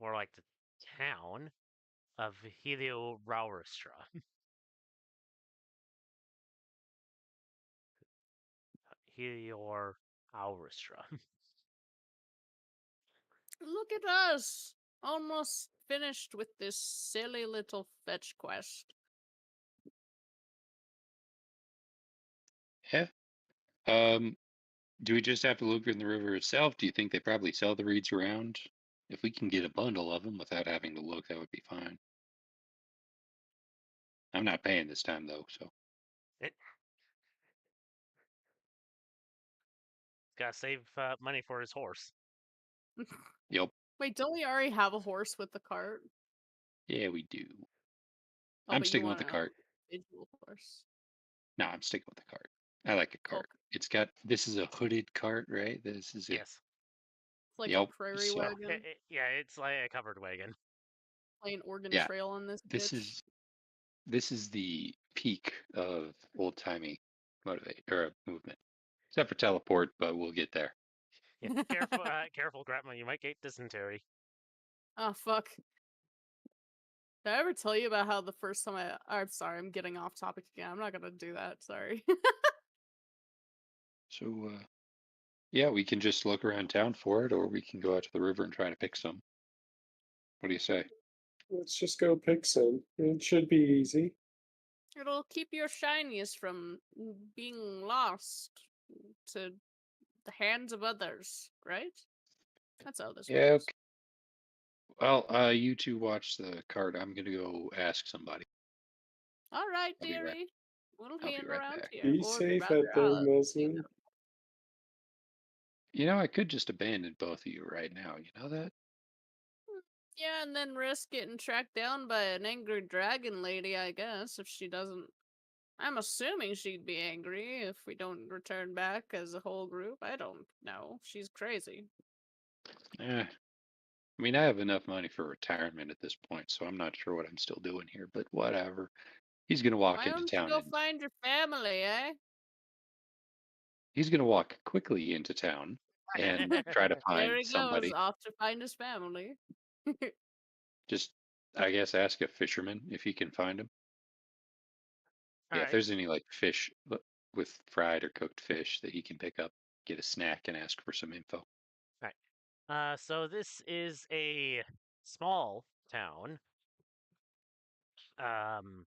more like the town of Helio Rauristra. Helior Aurustra. Look at us! Almost finished with this silly little fetch quest. Yeah. Do we just have to look in the river itself? Do you think they probably sell the reeds around? If we can get a bundle of them without having to look, that would be fine. I'm not paying this time though, so It gotta save money for his horse. yep. Wait, don't we already have a horse with the cart? Yeah, we do. Oh, I'm but you sticking with want the an cart. individual horse. No, I'm sticking with the cart. I like a cart. Okay. This is a hooded cart, right? This is it. Yes. It's like a Yep. prairie So wagon. Yeah, it's like a covered wagon. Playing Oregon yeah, Trail in this this bitch. is this is the peak of old timey motivate or movement. Except for teleport, but we'll get there. Yeah, careful, careful, Grandma. You might get dysentery. Oh, fuck. Did I ever tell you about how the first time I'm sorry, I'm getting off topic again. I'm not gonna do that, sorry. So yeah, we can just look around town for it, or we can go out to the river and try to pick some. What do you say? Let's just go pick some. It should be easy. It'll keep your shiniest from being lost to the hands of others, right? That's how this Yeah. works. Okay. Well, you two watch the cart. I'm gonna go ask somebody. All right, I'll be right. dearie. We'll I'll be hang right around back. here, Be or safe rather, out there, Muslim. You know, I could just abandon both of you right now. You know that? yeah, and then risk getting tracked down by an angry dragon lady, I guess, if she doesn't. I'm assuming she'd be angry if we don't return back as a whole group. I don't know. She's crazy. Eh. I mean, I have enough money for retirement at this point, so I'm not sure what I'm still doing here. But whatever. He's gonna walk Why into don't you town go and find your family, eh? he's gonna walk quickly into town and try to There find he goes, somebody. off to find his family. Just, I guess, ask a fisherman if he can find them. All Yeah, if right. there's any like fish with fried or cooked fish that he can pick up, get a snack, and ask for some info. All right. So this is a small town. Um.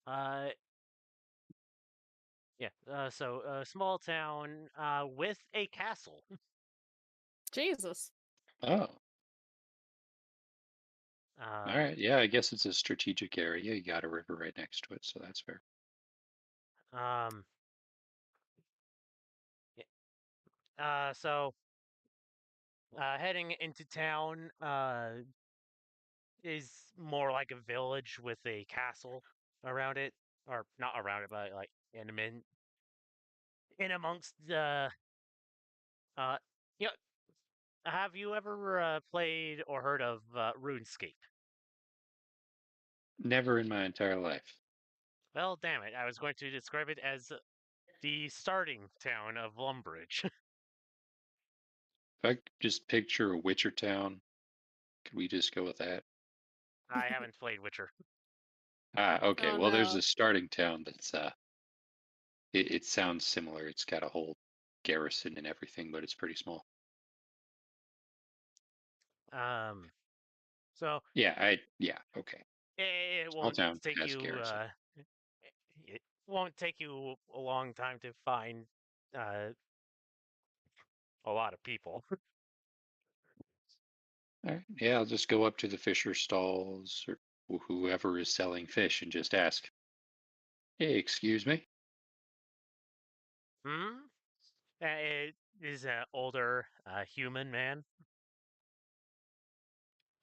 Uh. Yeah. So a small town. With a castle. Jesus. Oh, all Um. right. Yeah, I guess it's a strategic area. You got a river right next to it, so that's fair. Um. Yeah. So heading into town. Is more like a village with a castle around it, or not around it, but like in amongst the. Uh. You know, have you ever played or heard of RuneScape? Never in my entire life. Well, damn it. I was going to describe it as the starting town of Lumbridge. If I could just picture a Witcher town, could we just go with that? I haven't played Witcher. Ah, okay. Oh Well, there's no. a starting town that's it sounds similar. It's got a whole garrison and everything, but it's pretty small. Um, so Yeah, okay. it Small won't town take has you. garrison. It won't take you a long time to find uh, a lot of people. All right. Yeah, I'll just go up to the fisher stalls or whoever is selling fish and just ask, "Hey, excuse me. Hmm. It is an older human man,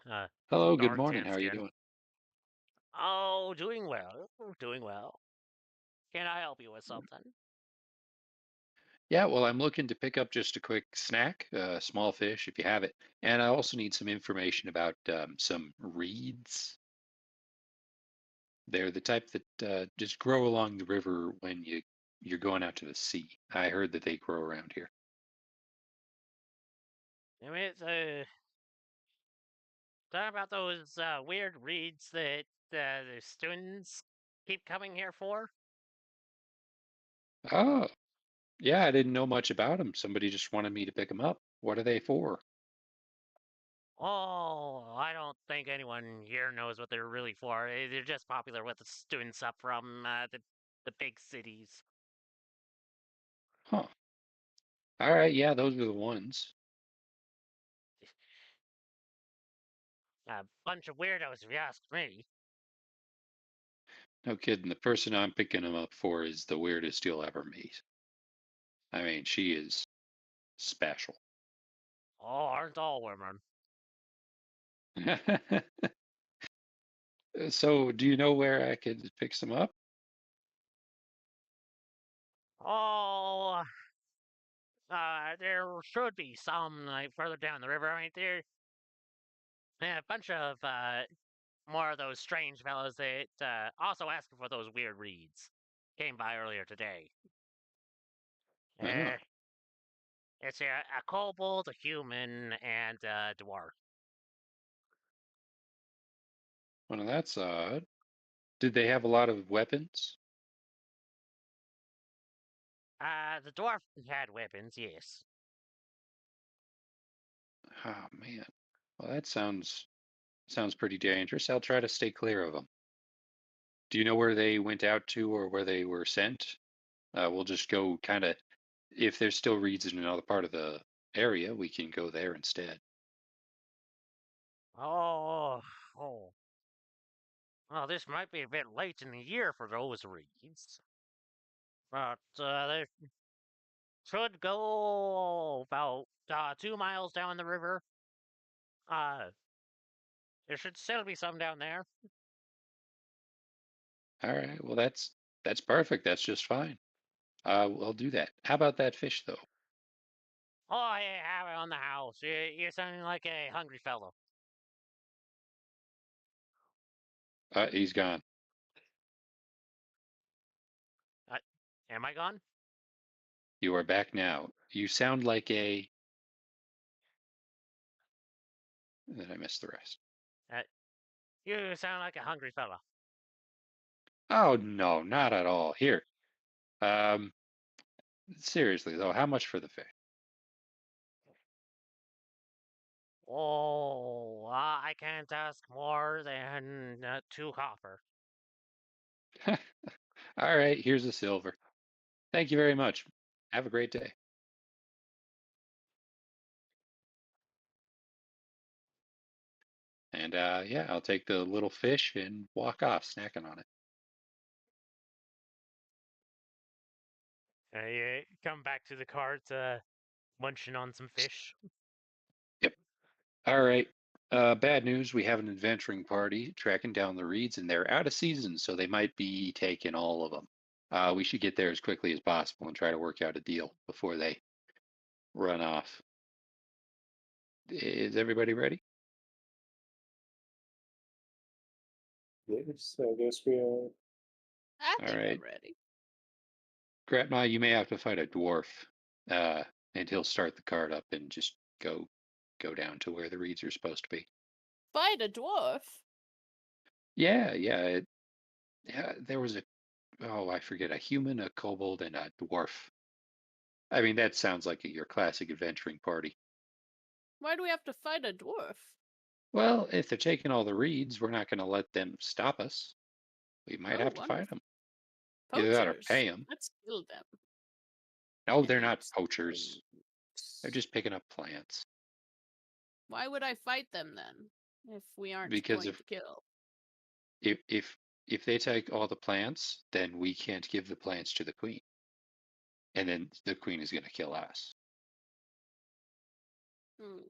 uh, Hello, good dark morning. tan How are you skin. doing?" Oh, doing well. Doing well. Can I help you with something? Yeah, well, I'm looking to pick up just a quick snack, small fish if you have it, and I also need some information about some reeds. They're the type that just grow along the river when you're going out to the sea. I heard that they grow around here. I mean, it's talking about those weird reads that the students keep coming here for. Oh, yeah, I didn't know much about them. Somebody just wanted me to pick them up. What are they for? Oh, I don't think anyone here knows what they're really for. They're just popular with the students up from the big cities. Huh. All right, yeah, those are the ones. A bunch of weirdos, if you ask me. No kidding. The person I'm picking them up for is the weirdest you'll ever meet. I mean, she is special. Oh, aren't all women? So, do you know where I could pick some up? Oh, there should be some like further down the river. I mean, there a bunch of more of those strange fellows that also asking for those weird reads came by earlier today. Oh, Uh, it's a kobold, a human, and a dwarf. well, that's odd. Did they have a lot of weapons? The dwarf had weapons, yes. Oh man. Well, that sounds pretty dangerous. I'll try to stay clear of them. Do you know where they went out to or where they were sent? We'll just go kind of, if there's still reeds in another part of the area, we can go there instead. Oh, oh. Well, this might be a bit late in the year for those reads, but they should go about 2 miles down the river. Uh, there should still be some down there. All right. Well, that's perfect. That's just fine. We'll do that. How about that fish though? Oh, I have it on the house. You're sounding like a hungry fellow. He's gone. Uh, am I gone? You are back now. You sound like a And then I missed the rest. Uh, you sound like a hungry fella. Oh no, not at all. Here. Um, seriously though, how much for the fish? Oh, I can't ask more than 2 copper. All right, here's a silver. Thank you very much. Have a great day. And yeah, I'll take the little fish and walk off, snacking on it. You come back to the cart, munching on some fish. Yep. All right. Bad news. We have an adventuring party tracking down the reeds, and they're out of season, so they might be taking all of them. We should get there as quickly as possible and try to work out a deal before they run off. Is everybody ready? Yes, I guess we are. I All think I'm right. ready. Grandma, you may have to fight a dwarf, uh, and he'll start the cart up and just go down to where the reeds are supposed to be. Fight a dwarf. Yeah, yeah. There was I forget, a human, a kobold, and a dwarf. I mean, that sounds like your classic adventuring party. Why do we have to fight a dwarf? Well, if they're taking all the reeds, we're not going to let them stop us. We might Oh, have to fight wonderful. them. Either that or Poachers. pay them. Let's kill them No, and they're eat not poachers. They're steaks. just picking up plants. Why would I fight them then if we aren't Because going to kill? if if if they take all the plants, then we can't give the plants to the queen, and then the queen is going to kill us. Hmm.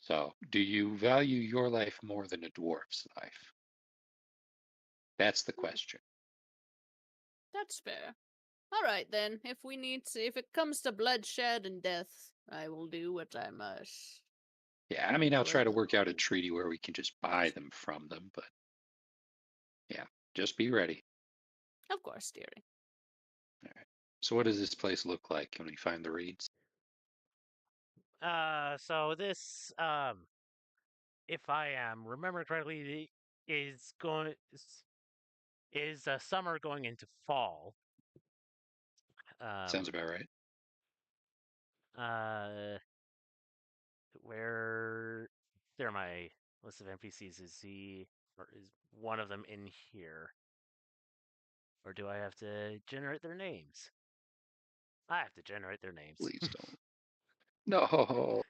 So, do you value your life more than a dwarf's life? That's the Hmm, question. that's fair. All right then. If it comes to bloodshed and death, I will do what I must Yeah, I mean, I'll for try to the work out a queen. treaty where we can just buy them from them, but yeah, just be ready. Of course, dearie. All right. So, what does this place look like when we find the reeds? So this, if I am remembering correctly, is going is summer going into fall. Sounds Um, about right. uh, where there are my list of NPCs. Is one of them in here, or do I have to generate their names? I have to generate their names. Please don't. No.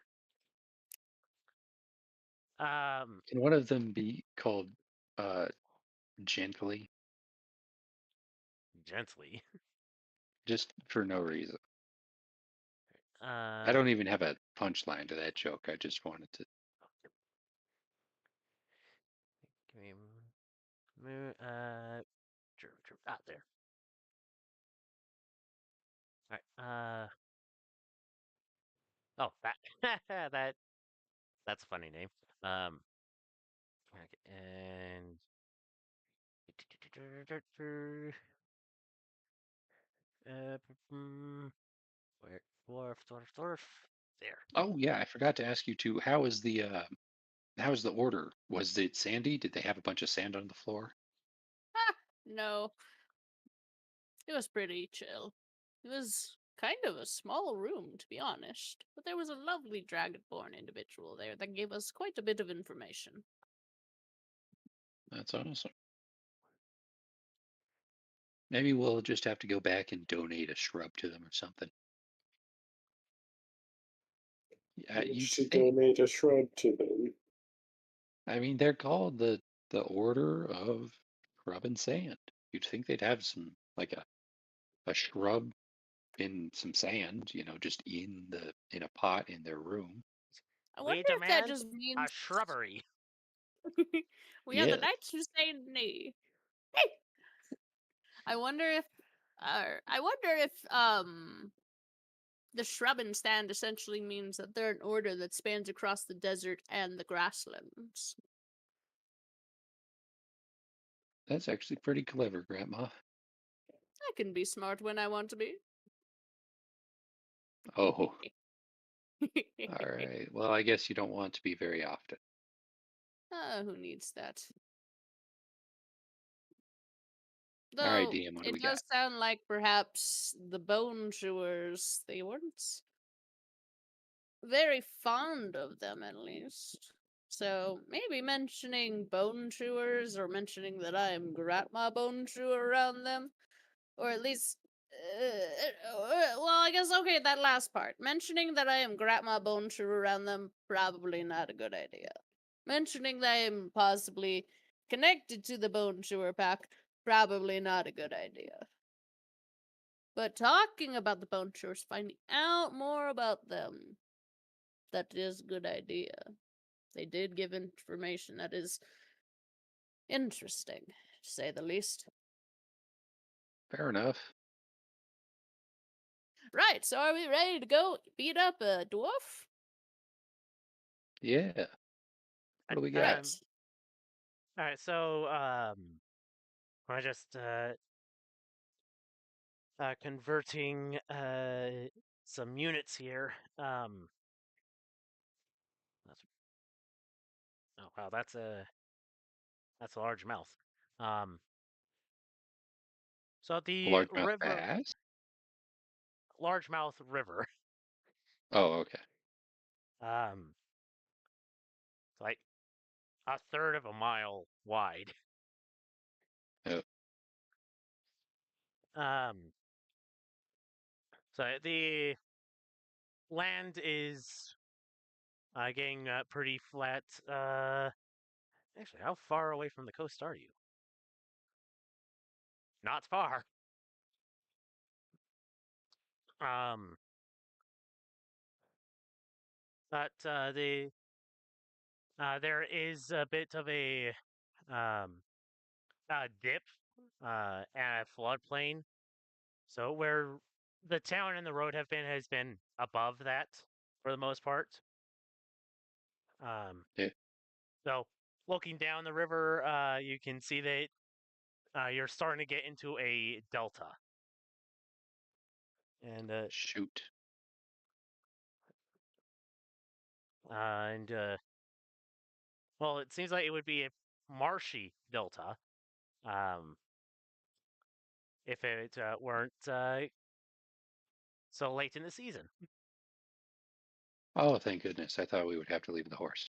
um, Can one of them be called uh, Gently? gently. Just for no reason. I Uh, don't even have a punchline to that joke. I just wanted to. give me there. All right. Oh, that that's a funny name. Okay, and uh, where dwarf. There. Oh yeah, I forgot to ask you too. How is the order? Was it sandy? Did they have a bunch of sand on the floor? Ah, no. It was pretty chill. It was kind of a small room, to be honest, but there was a lovely dragonborn individual there that gave us quite a bit of information. That's awesome. Maybe we'll just have to go back and donate a shrub to them or something. Yeah, We you'd should think. donate a shrub to them. I mean, they're called the Order of Shrub and Sand. You'd think they'd have some like a shrub in some sand, just in a pot in their room. I wonder We if that demand just a means shrubbery. we are the Yeah, knights who say nay. Hey! I wonder if the shrub and stand essentially means that they're an order that spans across the desert and the grasslands. that's actually pretty clever, Grandma. I can be smart when I want to be. Oh, All right. Well, I guess you don't want to be very often. Who needs that? All right, Though DM, what do it we got? does sound like perhaps the bone chewers, they weren't very fond of them, at least. So maybe mentioning bone chewers or mentioning that I am grandma bone chewer around them, or at least. Well, I guess okay. That last part, mentioning that I am grandma bone chewer around them, probably not a good idea. Mentioning that I am possibly connected to the bone chewer pack, probably not a good idea. But talking about the bone chewers, finding out more about them, that is a good idea. They did give information that is interesting, to say the least. Fair enough. Right, so are we ready to go beat up a dwarf? Yeah. What do we All got? right. All right, so I just converting some units here. That's, oh wow, that's a large mouth. Um, so the Largemouth river, bass? largemouth river, Oh, okay. um, it's like a third of a mile wide. Oh, Um, so the land is getting pretty flat. Actually, how far away from the coast are you? Not far. Um, but there is a bit of um, a dip and a floodplain. So where the town and the road have been has been above that for the most part. Um, yeah. so looking down the river, you can see that you're starting to get into a delta, and Shoot. and well, it seems like it would be a marshy delta, um, if it weren't so late in the season. Oh, thank goodness. I thought we would have to leave the horse.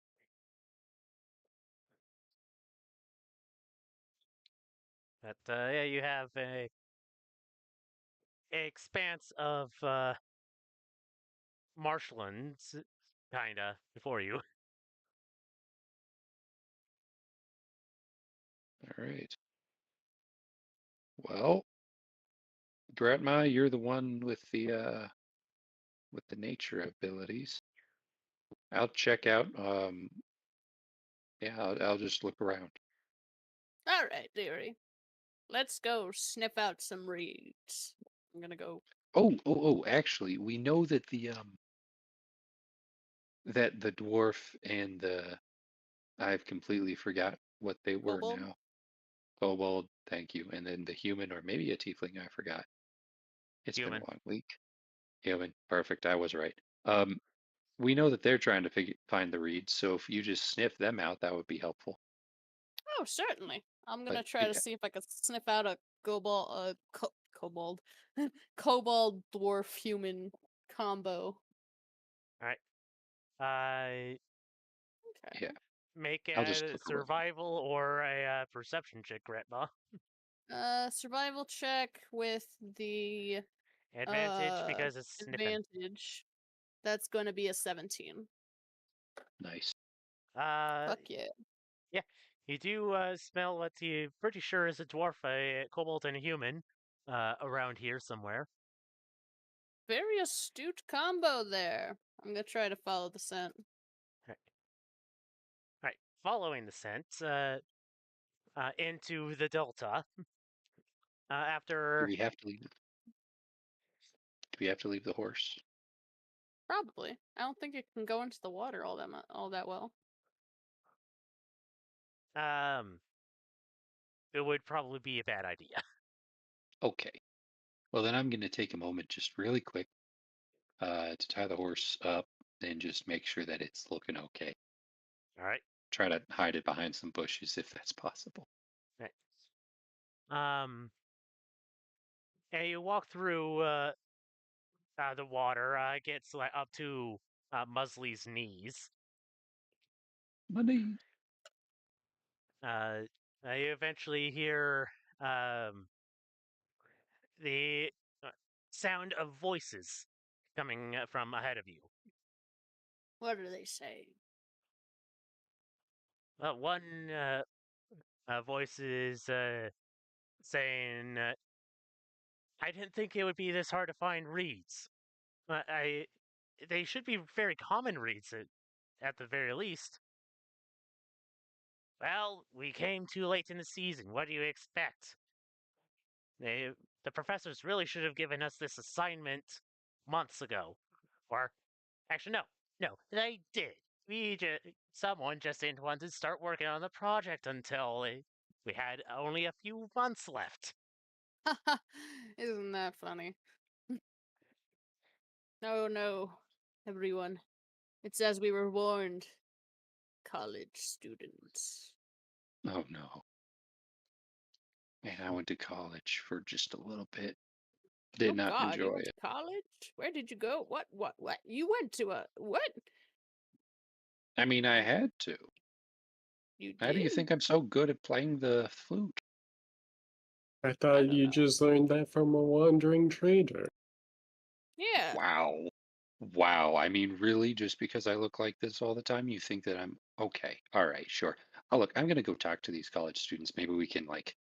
But yeah, you have a expanse of marshlands, kinda, before you. All right. Well, Grandma, you're the one with the nature abilities. I'll check out. Yeah, I'll just look around. All right, dearie. Let's go sniff out some reeds. I'm gonna go Oh, actually, we know that the dwarf and the I've completely forgot what they were kobold. now. Kobold, thank you. And then the human or maybe a tiefling, I forgot. It's been a Human. long week. Human, perfect. I was right. Um, we know that they're trying to find the reeds, so if you just sniff them out, that would be helpful. Oh, certainly. I'm But gonna try to yeah, see if I can sniff out a kobold, kobold dwarf human combo. All right. Uh, yeah, Okay. make I'll just a look around. survival or a perception check, Gretma. Survival check with the Advantage uh because it's sniffing. advantage. That's gonna be a 17. Nice. Uh, Fuck yeah. yeah, you do smell what you're pretty sure is a dwarf, a kobold, and a human around here somewhere. Very astute combo there. I'm gonna try to follow the scent. All right. Following the scent into the delta. Do After we have to leave? Do we have to leave the horse? Probably. I don't think it can go into the water all that well. um, it would probably be a bad idea. Okay. Well, then I'm going to take a moment, just really quick, to tie the horse up. then just make sure that it's looking okay. All right. Try to hide it behind some bushes if that's possible. Right. Um, and you walk through the water. It gets like up to Musley's knees. Money. Uh, you eventually hear um, the uh, sound of voices coming from ahead of you. What do they say? One voice is saying, "I didn't think it would be this hard to find reeds. I they should be very common reeds at the very least." Well, we came too late in the season. What do you expect? They, the professors really should have given us this assignment months ago. Or, actually, no, they did. Someone just didn't want to start working on the project until we had only a few months left. Isn't that funny? No, no, everyone. It's as we were warned, college students. Oh no. Man, I went to college for just a little bit. Did Oh not God, you enjoy went to it. college? Where did you go? What? You went to a what? I mean, I had to. You How do you did? think I'm so good at playing the flute? I I thought don't you know. just learned that from a wandering trader. Yeah. Wow. Wow. I mean, really? Just because I look like this all the time, you think that I'm okay? All right, sure. Oh, look, I'm gonna go talk to these college students. Maybe we can like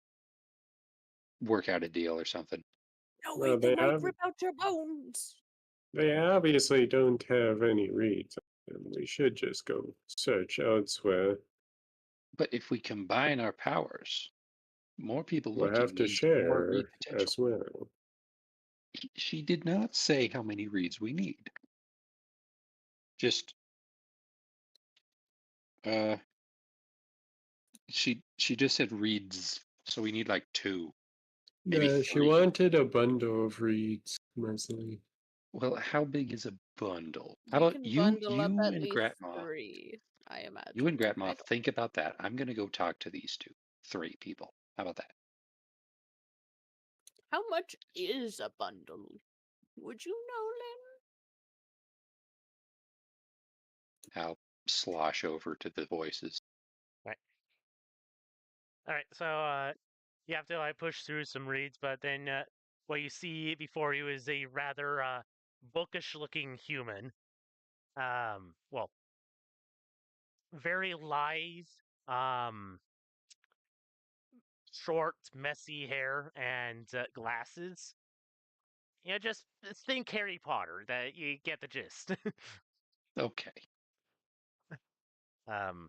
work out a deal or something. No, Well, wait, they might rip out your bones. they obviously don't have any reads, and we should just go search elsewhere. But if we combine our powers, more people We'll have looking to means more read share potential. as well. She did not say how many reads we need. Just uh she just said reads, so we need like two, maybe She three. wanted a bundle of reads, mostly. Well, how big is a bundle? How You about can you bundle up you at and least Gratma? 3, I You and imagine. I Gratma don't. think about that. I'm gonna go talk to these two. Three people. How about that? How much is a bundle? Would you know, I'll slosh over to the voices. Right. All right. So you have to like push through some reeds, but then what you see before you is a rather bookish-looking human. Well, very lithe, um, short, messy hair and glasses. Just think Harry Potter. That you get the gist. Okay. um,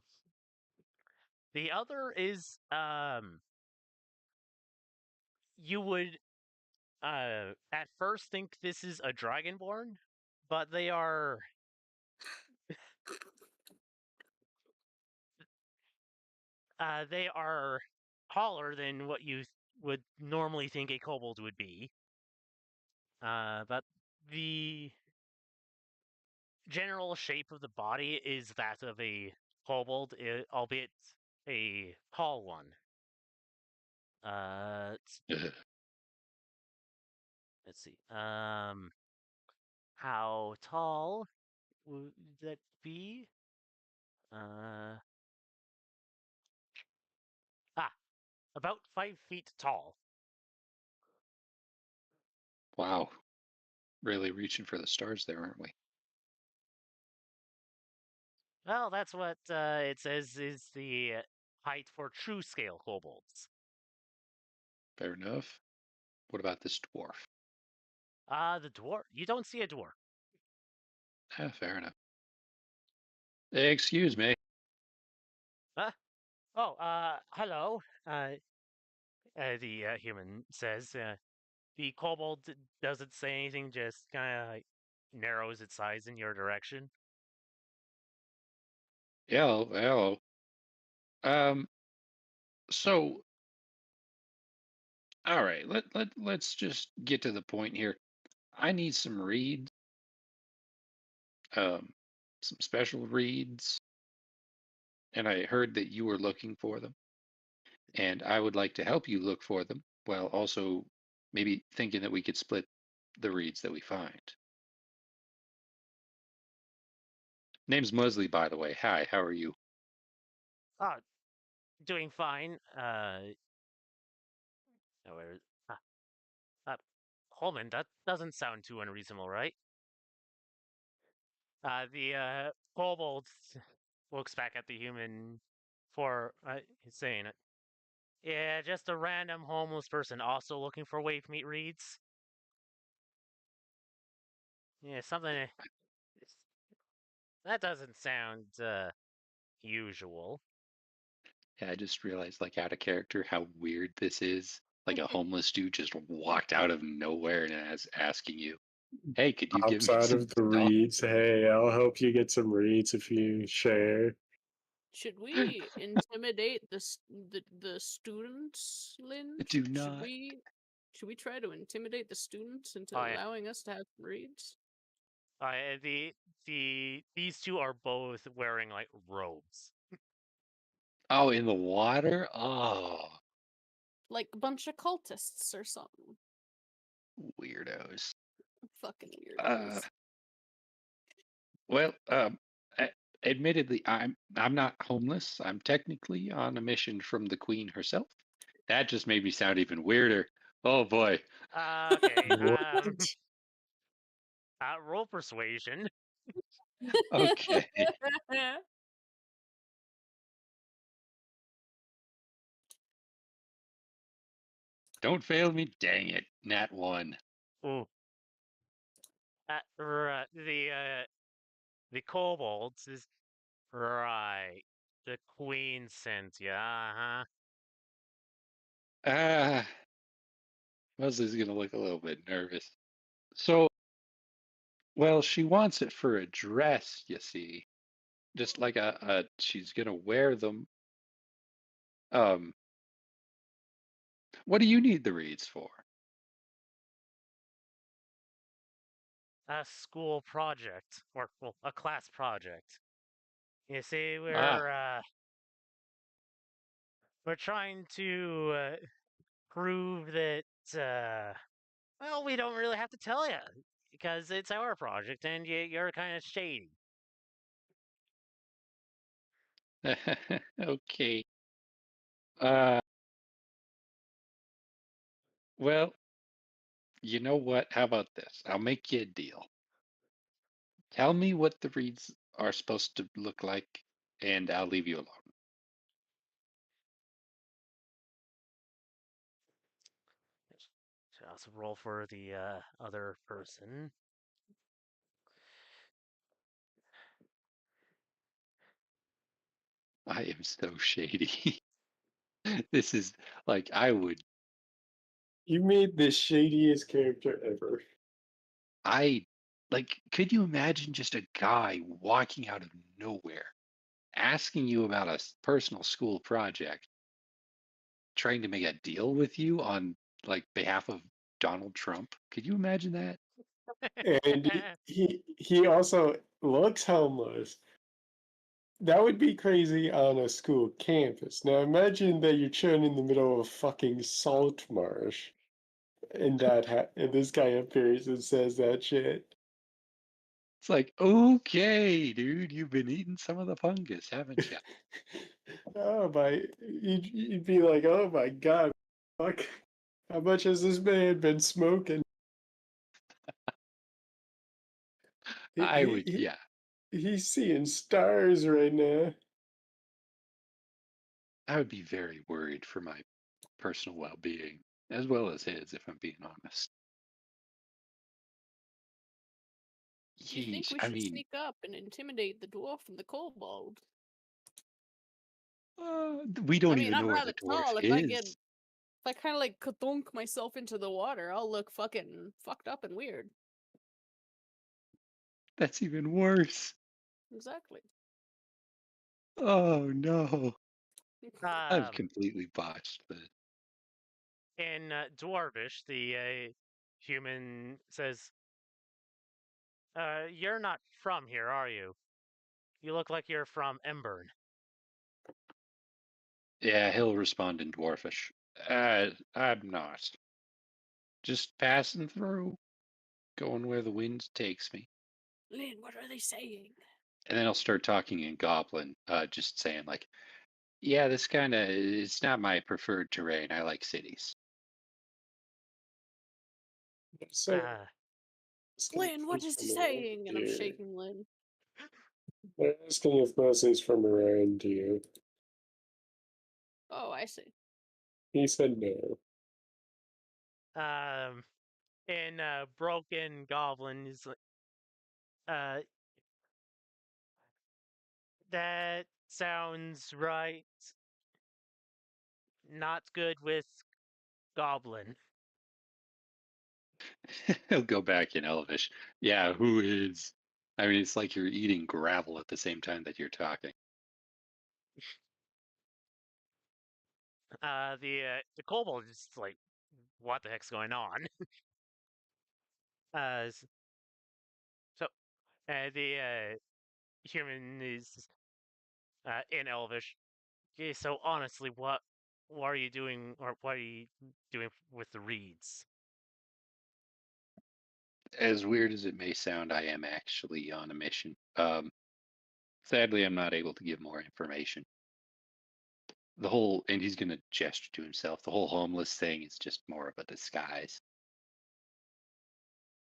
the other is you would at first think this is a dragonborn, but they are taller than what you would normally think a kobold would be. But the general shape of the body is that of a kobold, albeit a tall one. Let's, Ugh. let's see. How tall would that be? Uh, ah, about 5 feet tall. Wow. Really reaching for the stars there, aren't we? Well, that's what it says is the height for true scale kobolds. Fair enough. What about this dwarf? The dwarf. You don't see a dwarf. Fair enough. Hey, excuse me. Huh? Oh, hello. The human says. The kobold doesn't say anything, just kind of like narrows its eyes in your direction. Hello, hello. Um, so all right, let's just get to the point here. I need some reads. Um, some special reads, and I heard that you were looking for them, and I would like to help you look for them while also maybe thinking that we could split the reads that we find. Name's Musley, by the way. Hi, how are you? Ah, doing fine. Oh, where, ah, Holman, that doesn't sound too unreasonable, right? The kobold looks back at the human for saying, "Yeah, just a random homeless person also looking for wave meat reads. Yeah, something that doesn't sound usual." Yeah, I just realized, like, out of character, how weird this is. Like, a homeless dude just walked out of nowhere and asking you, "Hey, could you give Hops me out some of the stuff?" reeds. Hey, I'll help you get some reeds if you share. Should we intimidate the students, Lynn? Do Should not. we try to intimidate the students into Oh yeah, allowing us to have reads? these two are both wearing like robes. Oh, in the water? Oh, Like a bunch of cultists or something. weirdos. Fucking Uh, weirdos. well, a- admittedly, I'm not homeless. I'm technically on a mission from the Queen herself. That just made me sound even weirder. Oh boy. Okay. What? Roll persuasion. Okay. Don't fail me. Dang it. Nat one. Ooh. The kobolds is right. The queen sent you. Uh-huh. Ah, Leslie's gonna look a little bit nervous. So, well, she wants it for a dress, you see. Just like she's gonna wear them. Um, what do you need the reeds for? A school project, or well, a class project. You see, Ah, we're trying to prove that well, we don't really have to tell you because it's our project, and you're kind of shady. okay. Uh, well, you know what? How about this? I'll make you a deal. Tell me what the reeds are supposed to look like, and I'll leave you alone. Should also roll for the other person. I am so shady. This is like I would You made the shadiest character ever. I like could you imagine just a guy walking out of nowhere asking you about a personal school project, trying to make a deal with you on like behalf of Donald Trump? Could you imagine that? And he also looks homeless. That would be crazy on a school campus. Now imagine that you're chilling in the middle of a fucking salt marsh, and and this guy appears and says that shit. It's like, okay, dude, you've been eating some of the fungus, haven't you? Oh my! You'd be like, oh my god, fuck! How much has this man been smoking? He, I he, would, he yeah, he's seeing stars right now. I would be very worried for my personal well-being as well as his, if I'm being honest. Do you think Yeesh, we I should mean, sneak up and intimidate the dwarf and the kobold? we I don't mean, even know I'm where the rather dwarf tall. is. If I kind of like kathunk myself into the water, I'll look fucking fucked up and weird. That's even worse. Exactly. Oh no, I've um, completely botched this. in Dwarvish, the human says, "You're not from here, are you?" You look like you're from Embern. Yeah, he'll respond in Dwarfish. I'm not. Just passing through, going where the wind takes me. Lynn, what are they saying? And then I'll start talking in Goblin, just saying, like, yeah, this kind of, it's not my preferred terrain. I like cities. So Uh, asking Lynn, if what he's is he from around saying? And I'm here. shaking Lynn. They're asking if Mosley's from around here. Oh, I see. He said no. um, in Broken Goblin is like, uh, that sounds right. Not good with Goblin. He'll go back in Elvish. Yeah, who is? I mean, it's like you're eating gravel at the same time that you're talking. The kobold is just like, what the heck's going on? So the human is in Elvish. Okay, so honestly, what are you doing, or what are you doing with the reeds? As weird as it may sound, I am actually on a mission. Sadly, I'm not able to give more information. The whole, and he's going to gesture to himself, the whole homeless thing is just more of a disguise.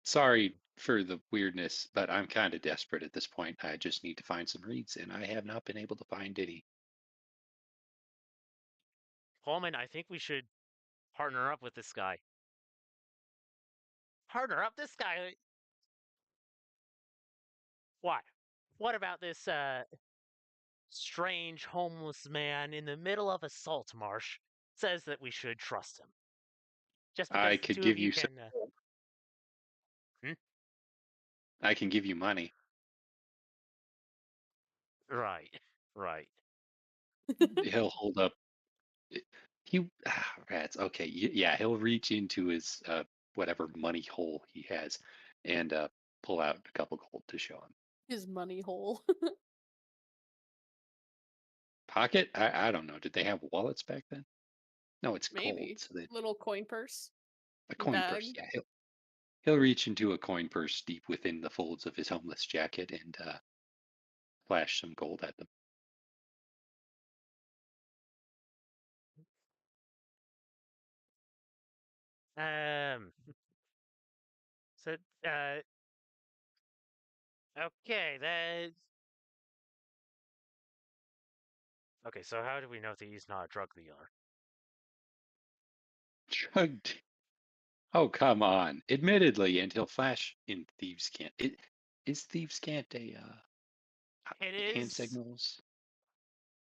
Sorry for the weirdness, but I'm kind of desperate at this point. I just need to find some reads, and I have not been able to find any. Coleman, I think we should partner up with this guy. Partner up this guy? Why? What about this strange homeless man in the middle of a salt marsh says that we should trust him? Just I because the could two of give you you some. can. Hmm? I can give you money. Right, right. He'll hold up. He rats. Okay, yeah, he'll reach into his whatever money hole he has, and pull out a couple gold to show him. His money hole. Pocket? I don't know. Did they have wallets back then? No, it's gold. Maybe. So that Little coin purse. a coin purse. Bag. Yeah, he'll reach into a coin purse deep within the folds of his homeless jacket and flash some gold at them. Um. So, okay, that. Okay, so how do we know that he's not a drug dealer? Shrugged. Oh, come on. Admittedly, and he'll flash in Thieves' Cant. Is Thieves' Cant a It hand is. signals?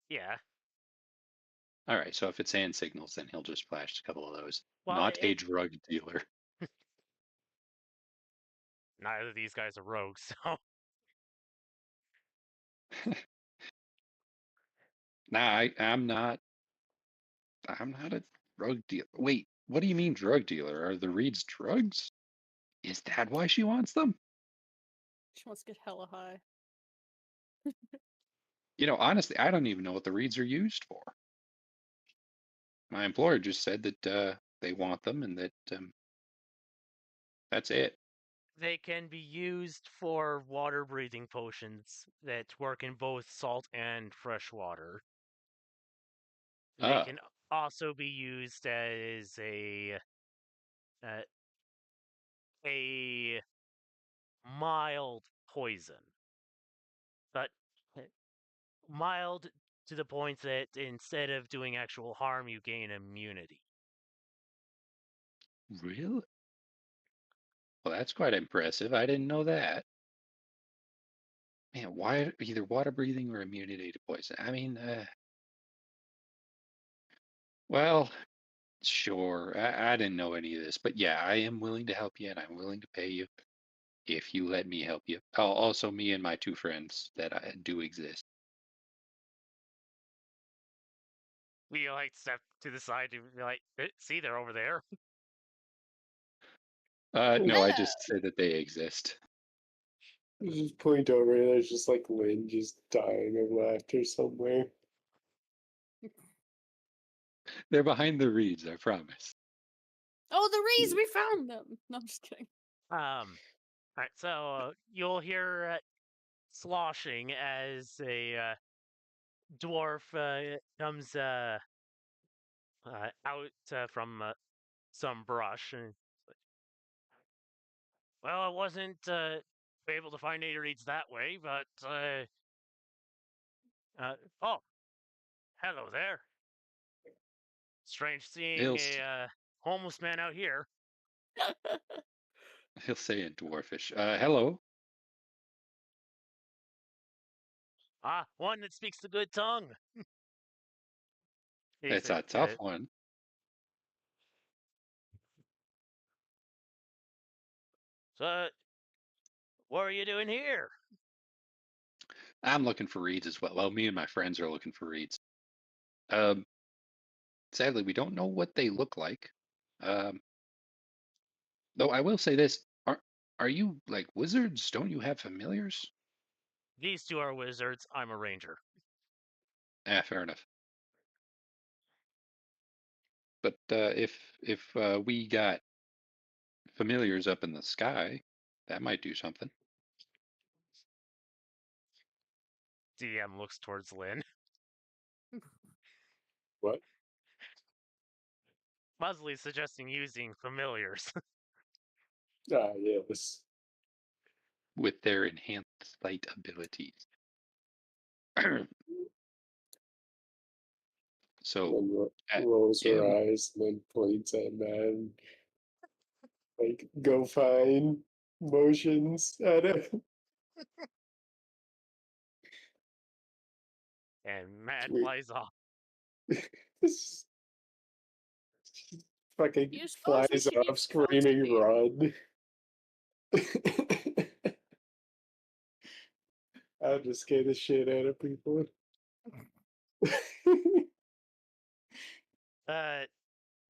Yeah. All right, so if it's hand signals, then he'll just flash a couple of those. Well, Not a drug dealer. neither of these guys are rogues, so. Nah, I'm not. I'm not a drug dealer. Wait, what do you mean drug dealer? Are the Reeds drugs? Is that why she wants them? She wants to get hella high. Honestly, I don't even know what the Reeds are used for. My employer just said that they want them and that that's it. They can be used for water breathing potions that work in both salt and fresh water. They Oh, can also be used as uh, a mild poison, but mild to the point that instead of doing actual harm, you gain immunity. really? Well, that's quite impressive. I didn't know that. Man, why either water breathing or immunity to poison? I mean, well, sure. I didn't know any of this, but yeah, I am willing to help you and I'm willing to pay you if you let me help you. Oh, also, me and my two friends that I do exist. We like step to the side to be like, see, they're over there. No, I Yeah. just said that they exist. Just point over, and there's just like Lynn just dying of laughter somewhere. They're behind the reeds, I promise. Oh, the Rees, we found them. No, I'm just kidding. All right, so you'll hear sloshing as a dwarf comes out from some brush. And, well, I wasn't able to find any reeds that way, but oh, hello there. Strange seeing He'll a homeless man out here. he'll say in dwarfish, "Hello." Ah, one that speaks the good tongue. He's It's a tough one. so, what are you doing here? I'm looking for reeds as well. Well, me and my friends are looking for reeds. Um, Sadly, we don't know what they look like. Um, though I will say this: are you like wizards? Don't you have familiars? These two are wizards. I'm a ranger. Ah, fair enough. But if we got familiars up in the sky, that might do something. DM looks towards Lynn. What? Musley's suggesting using familiars. Ah, yes. With their enhanced light abilities. So, Then uh, rolls yeah, her eyes and then points at man. Like, go fine motions at it. And Matt Sweet. flies off. Fucking You suppose we flies should off use screaming, constipated? run. I'll just scare the shit out of people.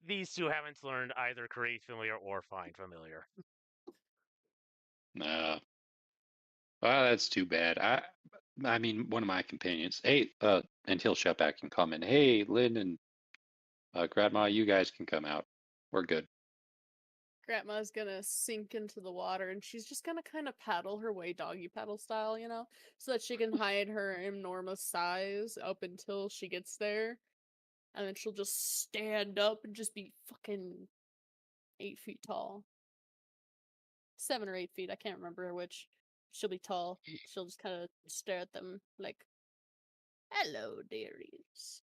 These two haven't learned either create familiar or find familiar. no. Well, that's too bad. I mean, one of my companions. Hey, until Shutback can come in. Hey, Lynn and Grandma, you guys can come out. We're good. Grandma's gonna sink into the water and she's just gonna kind of paddle her way doggy paddle style, so that she can hide her enormous size up until she gets there. And then she'll just stand up and just be fucking 8 feet tall. 7 or 8 feet, I can't remember which. She'll be tall. She'll just kind of stare at them like, hello, dearies.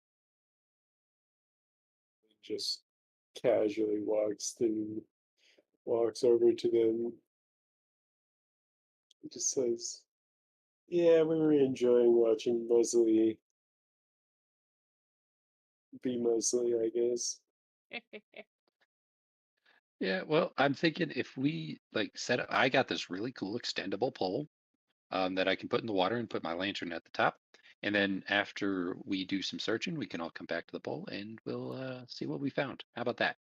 Just casually walks over to them. Just says, "Yeah, we were enjoying watching Musley be Musley, I guess." Yeah, well, I'm thinking if we like set up, I got this really cool extendable pole that I can put in the water and put my lantern at the top. And then after we do some searching, we can all come back to the pole and we'll see what we found. How about that?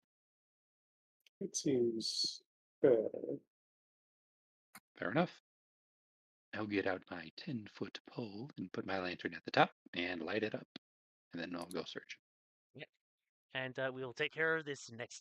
It seems fair. Fair enough. I'll get out my 10-foot pole and put my lantern at the top and light it up. And then I'll go search. Yeah. And we'll take care of this next